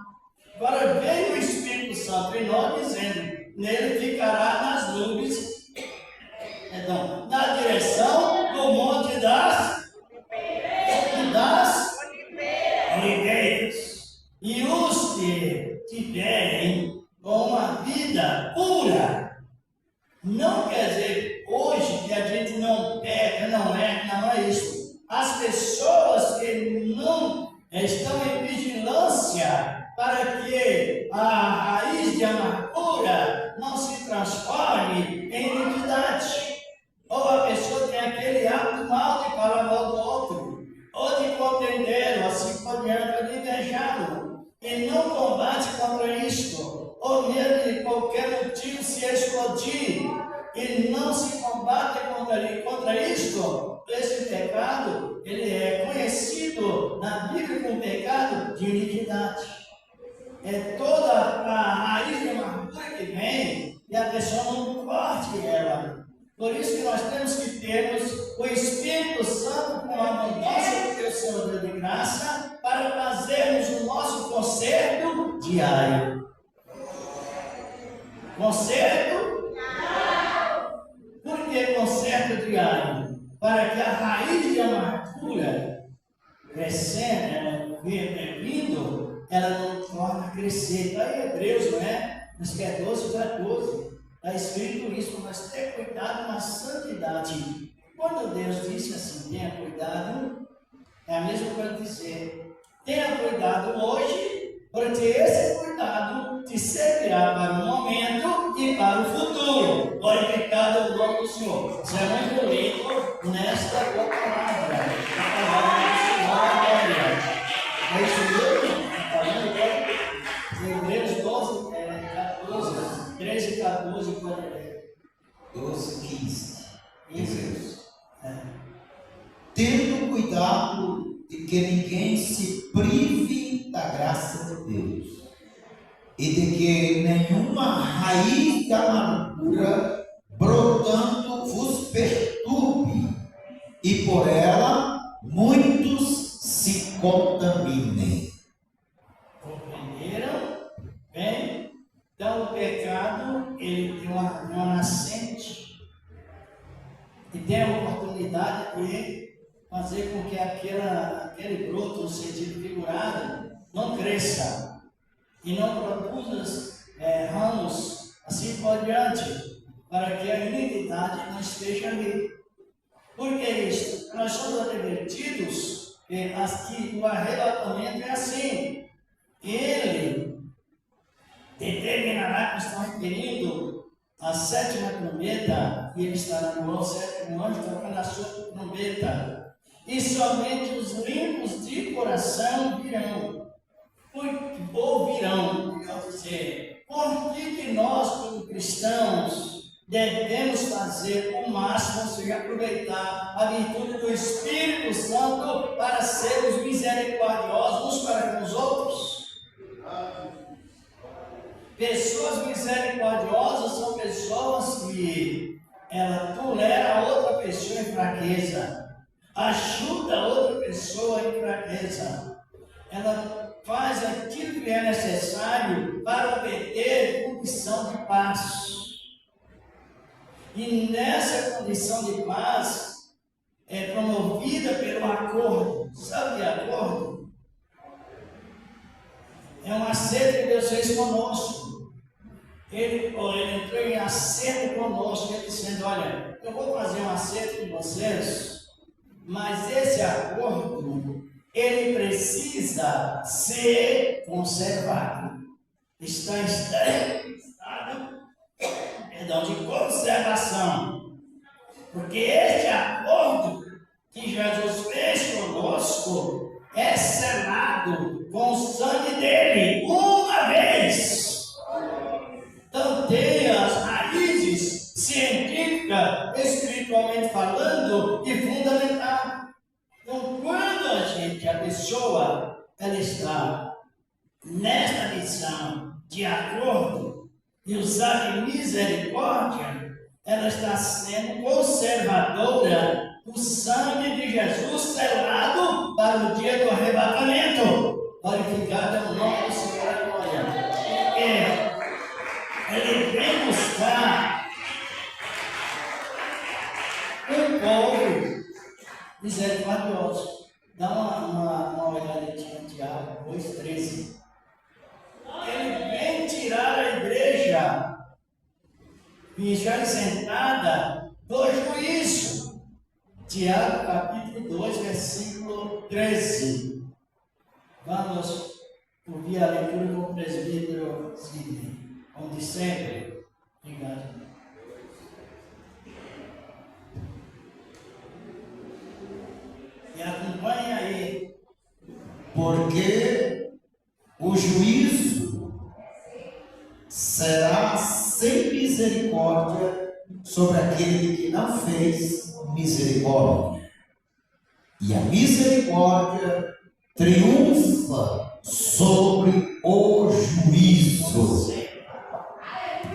Agora veio o Espírito Santo em nós dizendo: nele ficará nas nuvens, na direção do monte das oliveiras. E os que tiverem uma vida pura, não quer dizer hoje que a gente não peca, não é isso. as pessoas que não estão em vigilância para que a raiz de amargura não se transforme em iniquidade. Ou a pessoa tem aquele hábito mal de falar mal do outro, ou de contender, ou assim por diante, ou de invejá-lo, e não combate contra isto, ou mesmo de qualquer motivo se explodir, e não se combate contra isto, esse pecado, ele é conhecido na Bíblia como pecado de iniquidade. É toda a raiz de amargura que vem e a pessoa não corte ela. Por isso que nós temos que termos o Espírito Santo com a abundância do teu Senhor Deus de graça para fazermos o nosso conserto diário. Conserto? Por que conserto diário? Para que a raiz de amargura crescendo, vindo, ela não torna a crescer. Está em Hebreus, não é? Diz que é 12, 14. Está escrito isso, mas ter cuidado na santidade. Quando Deus disse assim, tenha cuidado, é a mesma coisa dizer, tenha cuidado hoje, porque esse cuidado te servirá para o momento e para o futuro. Glorificado o nome do Senhor. Você é muito lindo nesta tua palavra. A palavra do Senhor, glória. É isso mesmo? Hebreus 12, 14, 13 e 14, pode ler. 12, 15. Isso. Tendo cuidado de que ninguém se prive da graça de Deus e de que nenhuma raiz de amargura brotando vos perturbe e por ela muitos se contaminem. Compreenderam? Bem? Então o pecado, ele tem uma nascente e tem a oportunidade de fazer com que aquele broto, no sentido figurado, não cresça e não produza ramos assim por diante, para que a iniquidade não esteja ali. Por que isso? Nós somos advertidos que o arrebatamento é assim. Ele determinará que estão referindo a sétima trombeta, e ele estará no sétimo anjo tocando a sua trombeta. E somente os limpos de coração virão. Ouvirão, melhor dizer. Por que nós, como cristãos, devemos fazer o máximo, ou seja, aproveitar a virtude do Espírito Santo para sermos misericordiosos uns para com os outros? Pessoas misericordiosas são pessoas que ela tolera a outra pessoa em fraqueza, ajuda a outra pessoa em fraqueza, ela faz aquilo que é necessário para obter condição de paz. E nessa condição de paz é promovida pelo acordo. Sabe o que é acordo? É um acerto que Deus fez conosco. Ele entrou em acerto conosco, ele dizendo, olha, eu vou fazer um acerto com vocês, mas esse acordo, ele precisa ser conservado. Está em estado de conservação. Porque este acordo que Jesus fez conosco é selado com o sangue dele uma vez. Então tem as raízes científicas, espiritualmente falando, e fundamental. Então quando a pessoa ela está nesta missão de acordo e usar de misericórdia, ela está sendo conservadora do sangue de Jesus selado para o dia do arrebatamento. Glorificado é o nome do Senhor, glória. Ele vem buscar um povo misericordioso. Dá uma olhadinha em Tiago 2,13. Ele vem tirar a igreja já sentada do juízo. Tiago capítulo capítulo 2, versículo 13. Vamos ouvir a leitura com o presbítero Sidney, como de sempre. Obrigado. E acompanha aí. Porque o juízo será sem misericórdia sobre aquele que não fez misericórdia. E a misericórdia triunfa sobre o juízo.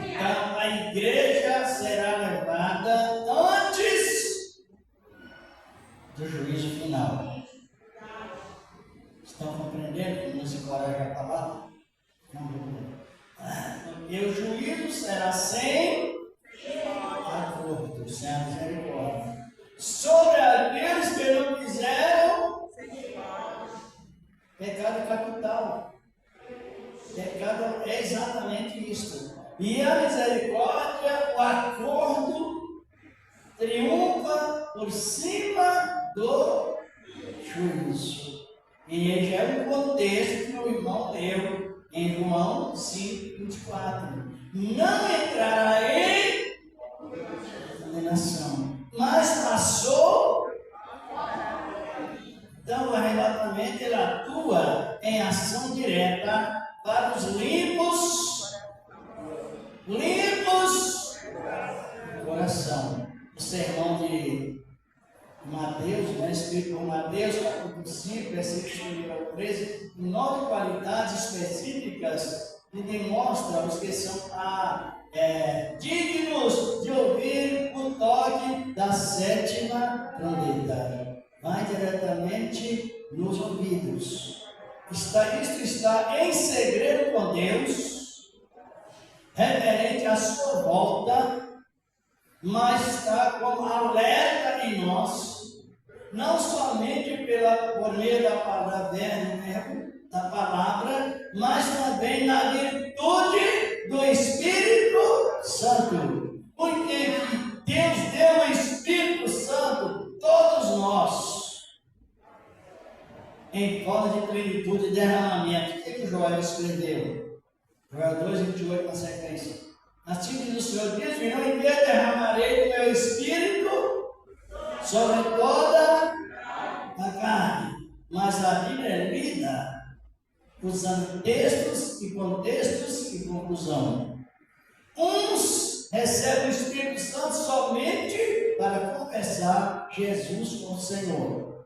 Então, a igreja será levada antes do juízo final. Estão compreendendo como nos encoraja a palavra? Porque o juízo será sem acordo, sem a misericórdia. Sobre aqueles que não fizeram pecado capital. Pecado é exatamente isso. E a misericórdia, o acordo, triunfa por cima do juízo. E ele já é um contexto que o irmão leu em João 5:24. Não entrará em condenação, mas passou. Então o arrebatamento ele atua em ação direta para os limpos do coração. O sermão de Mateus, né, escrito por Mateus, capítulo 5, versículo 13, 9 qualidades específicas que demonstram os que são dignos de ouvir o toque da sétima trombeta. Vai diretamente nos ouvidos. Isto está em segredo com Deus, referente à sua volta, mas está como alerta em nós, não somente por meio da palavra verbo, da palavra, mas também na virtude do Espírito Santo. Porque Deus deu o Espírito Santo, todos nós, em forma de plenitude e derramamento. O que Joel escreveu? Joel 2:28 na sequência. Assim diz o Senhor, diz: virão em que derramarei do meu Espírito sobre toda a carne. Mas a Bíblia é lida usando textos e contextos e conclusão. Uns recebem o Espírito Santo somente para confessar Jesus como Senhor.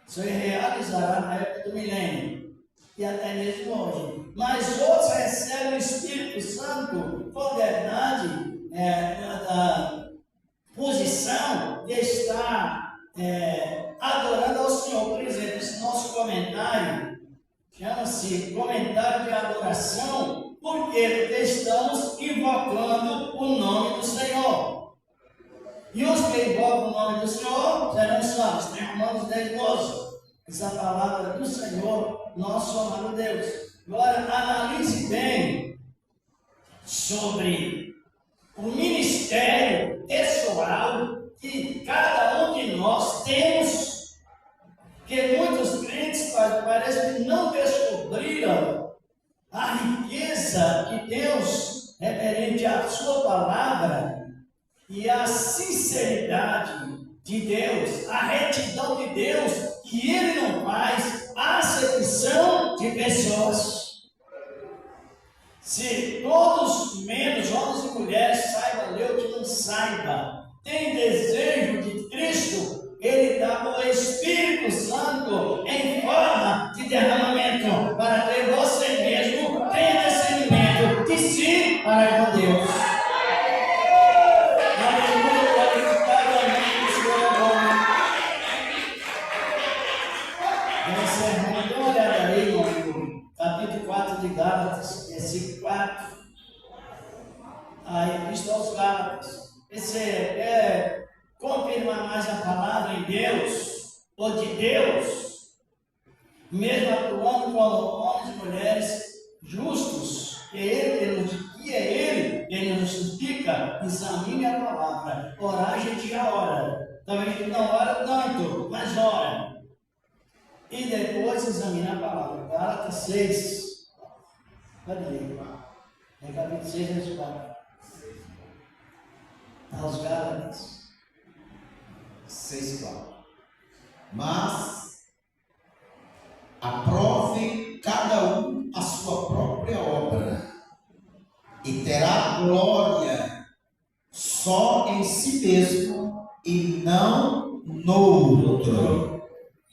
Isso realizará na época do milênio e até mesmo hoje. Mas outros recebem o Espírito Santo com verdade, da posição de estar adorando ao Senhor. Por exemplo, esse nosso comentário chama-se comentário de adoração, porque estamos invocando o nome do Senhor. E os que invocam o nome do Senhor serão salvos. Tem Romanos 10:12. Essa palavra do Senhor, nosso amado Deus. Agora, analise bem sobre o ministério pessoal que cada um de nós temos, que muitos crentes parece que não descobriram a riqueza de Deus referente à sua palavra e a sinceridade de Deus, a retidão de Deus, que Ele não faz acepção de pessoas. Se todos, menos homens e mulheres, saibam ler o que não saiba, tem desejo de Cristo, Ele dá o Espírito Santo em forma de derramamento, para que você mesmo tenha discernimento de si para com Deus. Aleluia, glorificado a mim, o Senhor é bom. Vamos ser uma olhada aí no capítulo 4 de Gálatas, versículo 4. A Epístola aos Gálatas. Esse confirma mais a palavra em Deus, ou de Deus, mesmo atuando como homens e mulheres justos, que é Ele que nos justifica. Examine a palavra, orar a gente já ora, Talvez tu não ora tanto, mas ora. E depois examina a palavra. Gálatas 6. Pode ler. É capítulo 6, verso 4. Aos Gálatas. 6:4. Mas aprove cada um a sua própria obra e terá glória só em si mesmo e não no outro.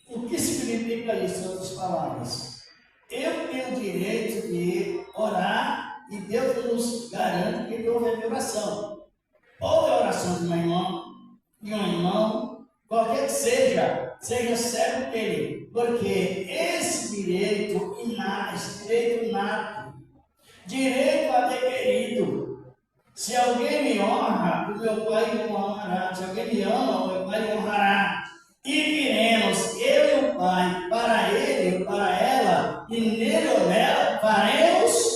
O que significa isso, em outras palavras? Eu tenho o direito de orar e Deus nos garante que Ele ouve a minha oração. Ouve a oração de uma irmã, de um irmão, qualquer que seja servo dele, porque esse direito inato, direito adquirido. Se alguém me honra, o meu Pai me honrará. Se alguém me ama, o meu Pai me honrará. E viremos, eu e o Pai, para ele, para ela, e nele ou nela, faremos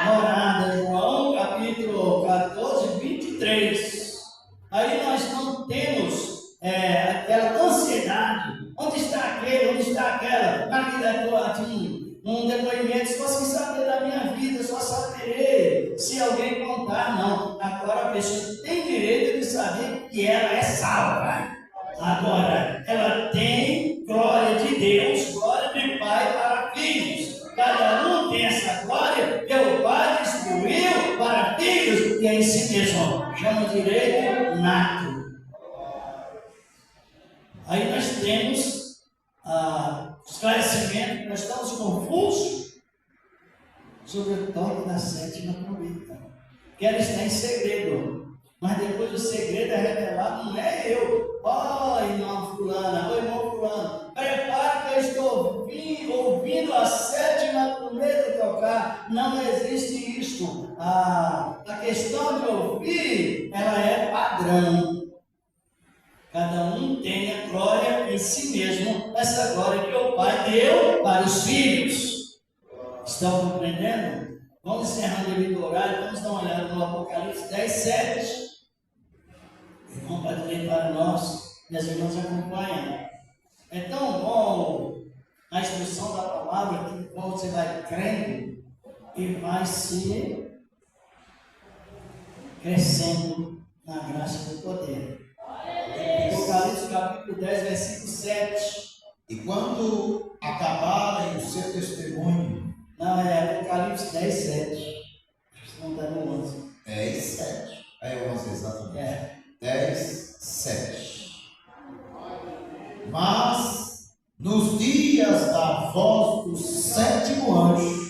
morada. João capítulo 14, 23. Aí nós não temos aquela ansiedade. Onde está aquele? Onde está aquela? Para que um depoimento, se você saber da minha vida, só saberei se alguém contar, não. Agora a pessoa tem direito de saber que ela é salva. Agora, ela tem glória de Deus, glória de Pai para filhos. Cada um tem essa glória que o Pai distribuiu para filhos e é em si mesmo. Chama direito nato. Aí nós temos esclarecimento, nós estamos confusos sobre o toque da sétima trombeta, que ela está em segredo, mas depois o segredo é revelado, não é eu, irmã fulana, irmão fulano, prepara que eu estou ouvindo a sétima trombeta tocar. Não existe isto. A questão de ouvir, ela é padrão. Cada um tem a glória em si mesmo, essa glória que o Pai deu para os filhos. Estão compreendendo? Vamos encerrando o livro do horário, vamos dar uma olhada no Apocalipse 10, 7. O irmão pode ler para nós, e as irmãs acompanham. É tão bom a instrução da palavra que você vai crendo e vai se crescendo na graça do poder. Apocalipse capítulo 10, versículo 7. E quando acabarem o seu testemunho, Não, é Apocalipse 10, 7. Não está no 11. 10, 7. É 11, exatamente. 10, 7. Mas nos dias da voz do sétimo anjo,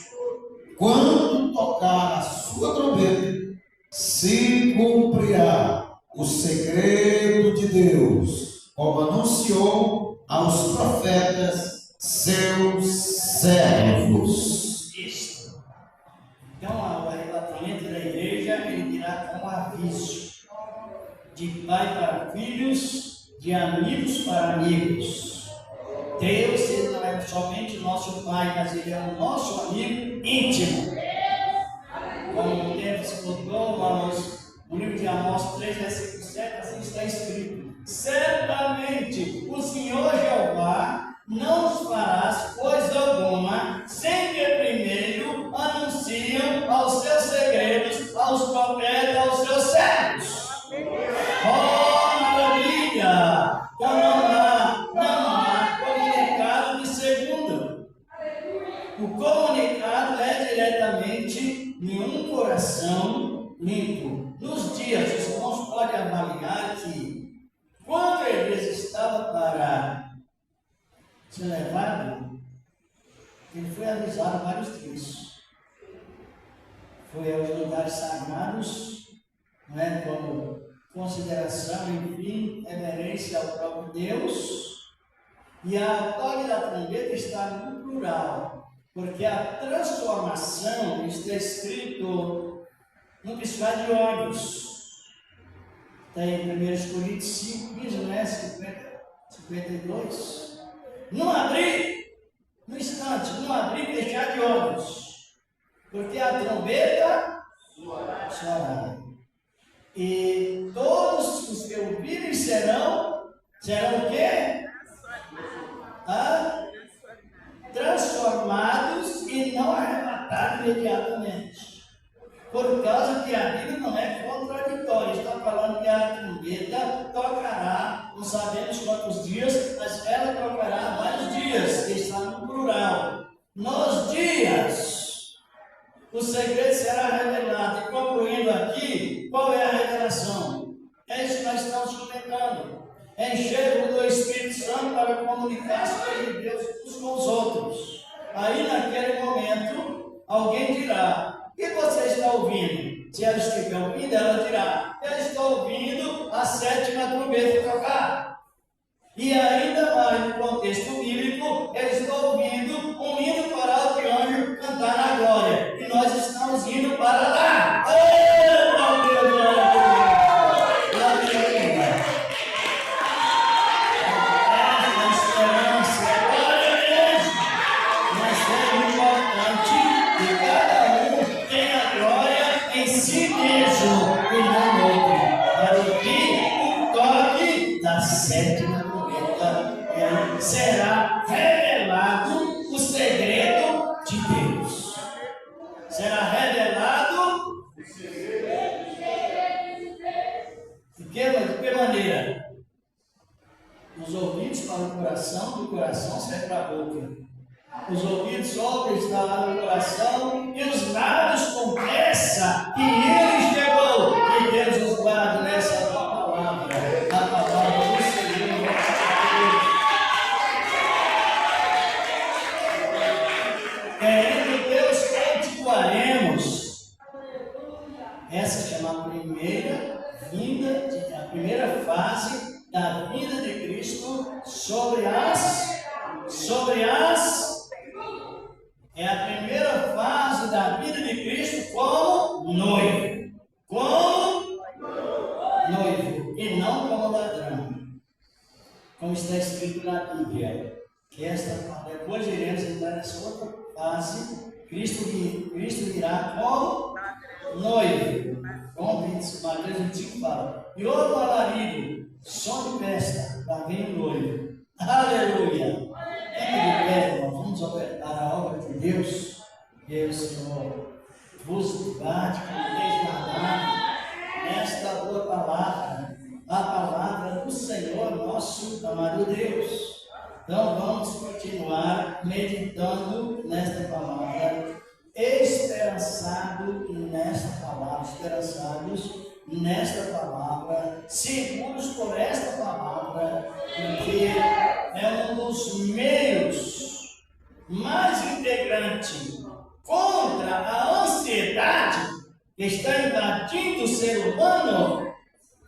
quando tocar a sua trombeta, se cumprirá o segredo de Deus, como anunciou aos profetas seus servos. Isso. Então, o arrebatamento da igreja, ele dirá com aviso. De pai para filhos, de amigos para amigos. Deus, ele não é somente o nosso pai, mas ele é o nosso amigo íntimo. Como o tempo se botou no livro de Amós 3, versículo 7, assim está escrito: certamente o Senhor Jeová não nos farás coisa alguma, sem que primeiro anunciam aos seus segredos, aos profetas, aos seus servos. Oh, maravilha! Então não há comunicado de segunda. O comunicado é diretamente em um coração limpo. Nos dias, os irmãos podem avaliar que quando a igreja estava para ser levado, ele foi avisado vários dias. Foi aos lugares sagrados, não é, como consideração, enfim, reverência ao próprio Deus. E a toque da trombeta está no plural, porque a transformação está escrito no piscar de olhos. Está em 1 Coríntios 5, 15, não é? 52. Não abrir, no instante, não abrir e fechar de olhos, porque a trombeta soará. E todos os que ouvirem serão o quê? Transformados e não arrebatados imediatamente. Por causa que a Bíblia não é contraditória. Está falando que a trombeta tocará, não sabemos quantos dias, mas ela tocará vários dias, que está no plural. Nos dias, o segredo será revelado. E concluindo aqui, qual é a revelação? É isso que nós estamos comentando. Encher do Espírito Santo para comunicar as coisas de Deus uns com os outros. Aí naquele momento, alguém dirá: o que você está ouvindo? Se ela estiver ouvindo, ela dirá: eu estou ouvindo a 7ª trombeta tocar. E ainda mais no contexto bíblico, eu estou ouvindo um hino coral de anjo cantar na glória. E nós estamos indo para lá. Oh, meu Deus, glória a Deus! Glória a Deus! Essa esperança, glória a Deus! Mas é importante que cada um tenha glória em si mesmo e não no outro. Para ouvir o toque da 7ª será revelado o segredo de Deus. Será revelado de que maneira? Os ouvidos para o coração, do coração sai para a boca. Os ouvidos ouvem, está lá no coração, e os lábios confessam que Ele chegou. Que Deus nos guarde nessa palavra, a palavra do Senhor. Querendo Deus, continuaremos. Essa chama a primeira fase da vinda de Cristo é a primeira fase da vida de Cristo como noivo. Como noivo e não como ladrão. Como está escrito na Bíblia. Que depois iremos entrar nessa outra fase. Cristo virá como noivo. Como Mateus 25 fala. E outro alarido, som de festa, lá vem o noivo. Aleluia! Vamos ofertar a obra de Deus. Deus, Senhor, vos guarde como tens guardado esta boa palavra, a palavra do Senhor nosso amado Deus. Então vamos continuar meditando nesta palavra, esperançados nesta palavra, seguros por esta palavra, porque é um dos meios mais integrantes contra a ansiedade que está invadindo o ser humano,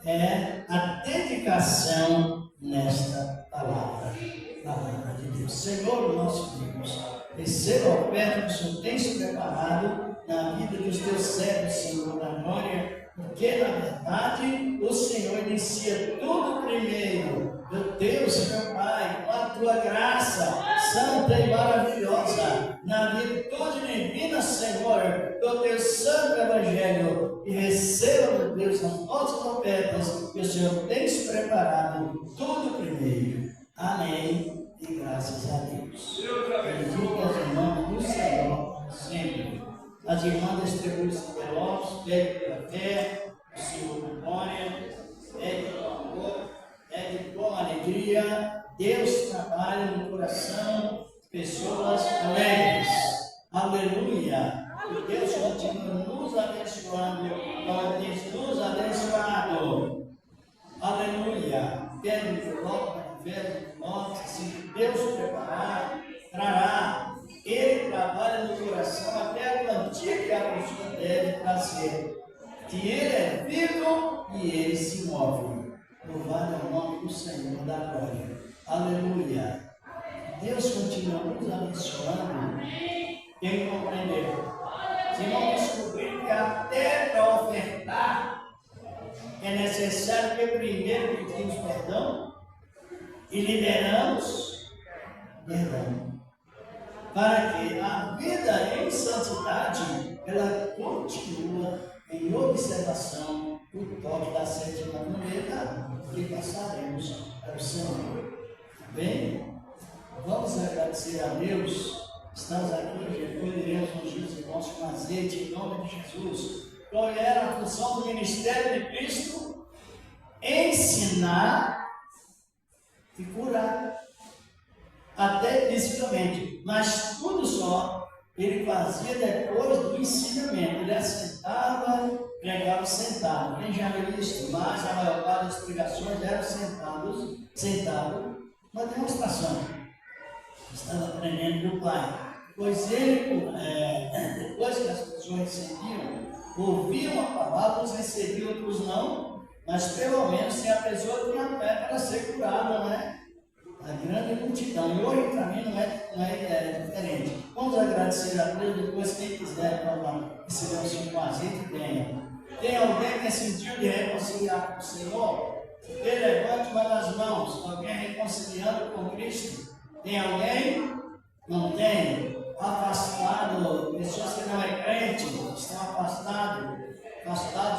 é a dedicação nesta palavra de Deus. Senhor, nosso Deus, receba a oferta que o Senhor tem se preparado na vida dos teus servos, Senhor, da glória, porque na verdade o Senhor inicia tudo primeiro. Meu Deus, meu Pai, com a tua graça santa e maravilhosa, na virtude divina, Senhor, do teu santo evangelho, e receba, meu Deus, as nossas ofertas que o Senhor tem se preparado tudo primeiro. Amém. E graças a Deus. Benditas em nome do Senhor sempre. As irmãs distribuem os envelopes, pedem pela fé, o Senhor na glória, pedem com amor, pedem com alegria. Deus trabalha no coração de pessoas alegres. Aleluia. E Deus continua nos abençoando, como diz, nos abençoado. Aleluia. Pedem o envelope para fé, se Deus preparar, trará. Ele trabalha no coração até a quantia que a pessoa deve trazer. Que Ele é vivo e Ele se move. Louvado é o nome do Senhor da glória. Aleluia. Deus continua nos abençoando. Quem compreendeu? Se não descobrir que até para ofertar é necessário que primeiro pedimos perdão e liberamos perdão. Para que a vida em santidade ela continua em observação o toque da sétima trombeta e passaremos para o Senhor. Bem, vamos agradecer a Deus. Estamos aqui, depois iremos ungir os irmãos com azeite em nome de Jesus. Qual era a função do ministério de Cristo? Ensinar e curar. Até fisicamente, mas tudo só ele fazia depois do ensinamento. Ele assentava, pregava sentado. Quem já viu isso? Mas a maior parte das pregações eram sentado. Uma demonstração. Estava aprendendo do Pai. Pois ele, depois que as pessoas recebiam, ouviam a palavra, uns recebiam, outros não, mas pelo menos se a pessoa tinha fé para ser curada, não é? A grande multidão. E hoje para mim não é diferente. Vamos agradecer a Deus. Depois, quem quiser receber o seu azeite, tenha. Tem alguém que sentiu de reconciliar com o Senhor? Ele levante uma das mãos. Alguém reconciliando com Cristo? Tem alguém? Não tem? Afastado, pessoas que não é crente, estão afastados,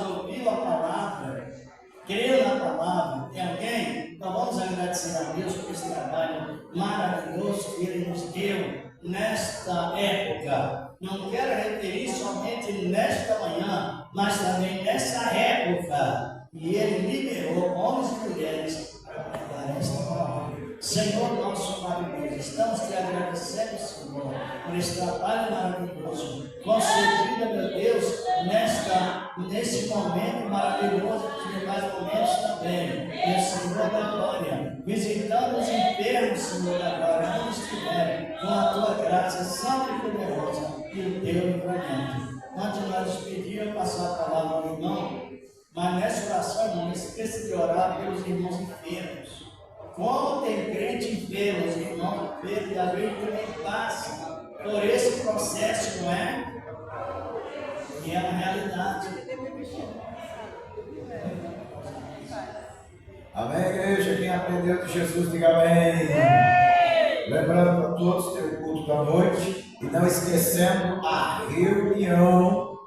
ouviram a palavra, creram na palavra. Tem alguém? Então vamos agradecer a Deus por esse trabalho maravilhoso que Ele nos deu nesta época. Não quero referir somente nesta manhã, mas também nessa época. E Ele liberou homens e mulheres para preparar esta palavra. Senhor nosso maravilhoso, estamos te agradecendo, Senhor, por esse trabalho maravilhoso, concedido, meu Deus, nesse momento maravilhoso, e demais momentos também, meu Senhor da glória, visitando os enfermos, Senhor da glória, onde estiverem, com a tua graça santa e poderosa e o teu livramento. Antes nós nos pedimos passar a palavra ao irmão, mas nessa oração não esqueça de orar pelos irmãos enfermos. Como tem crente enfermo, os irmãos enfermos, e às vezes também passa por esse processo, não é? E é uma realidade. Amém, igreja? Quem aprendeu de Jesus, diga amém. Lembrando para todos ter o culto da noite e não esquecendo a reunião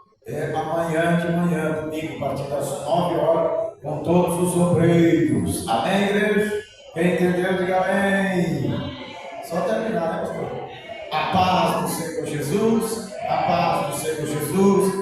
amanhã de manhã, domingo, a partir das 9 horas, com todos os obreiros. Amém, igreja? Quem entendeu, diga amém. Só terminar, né, pastor? A paz do Senhor Jesus, a paz do Senhor Jesus.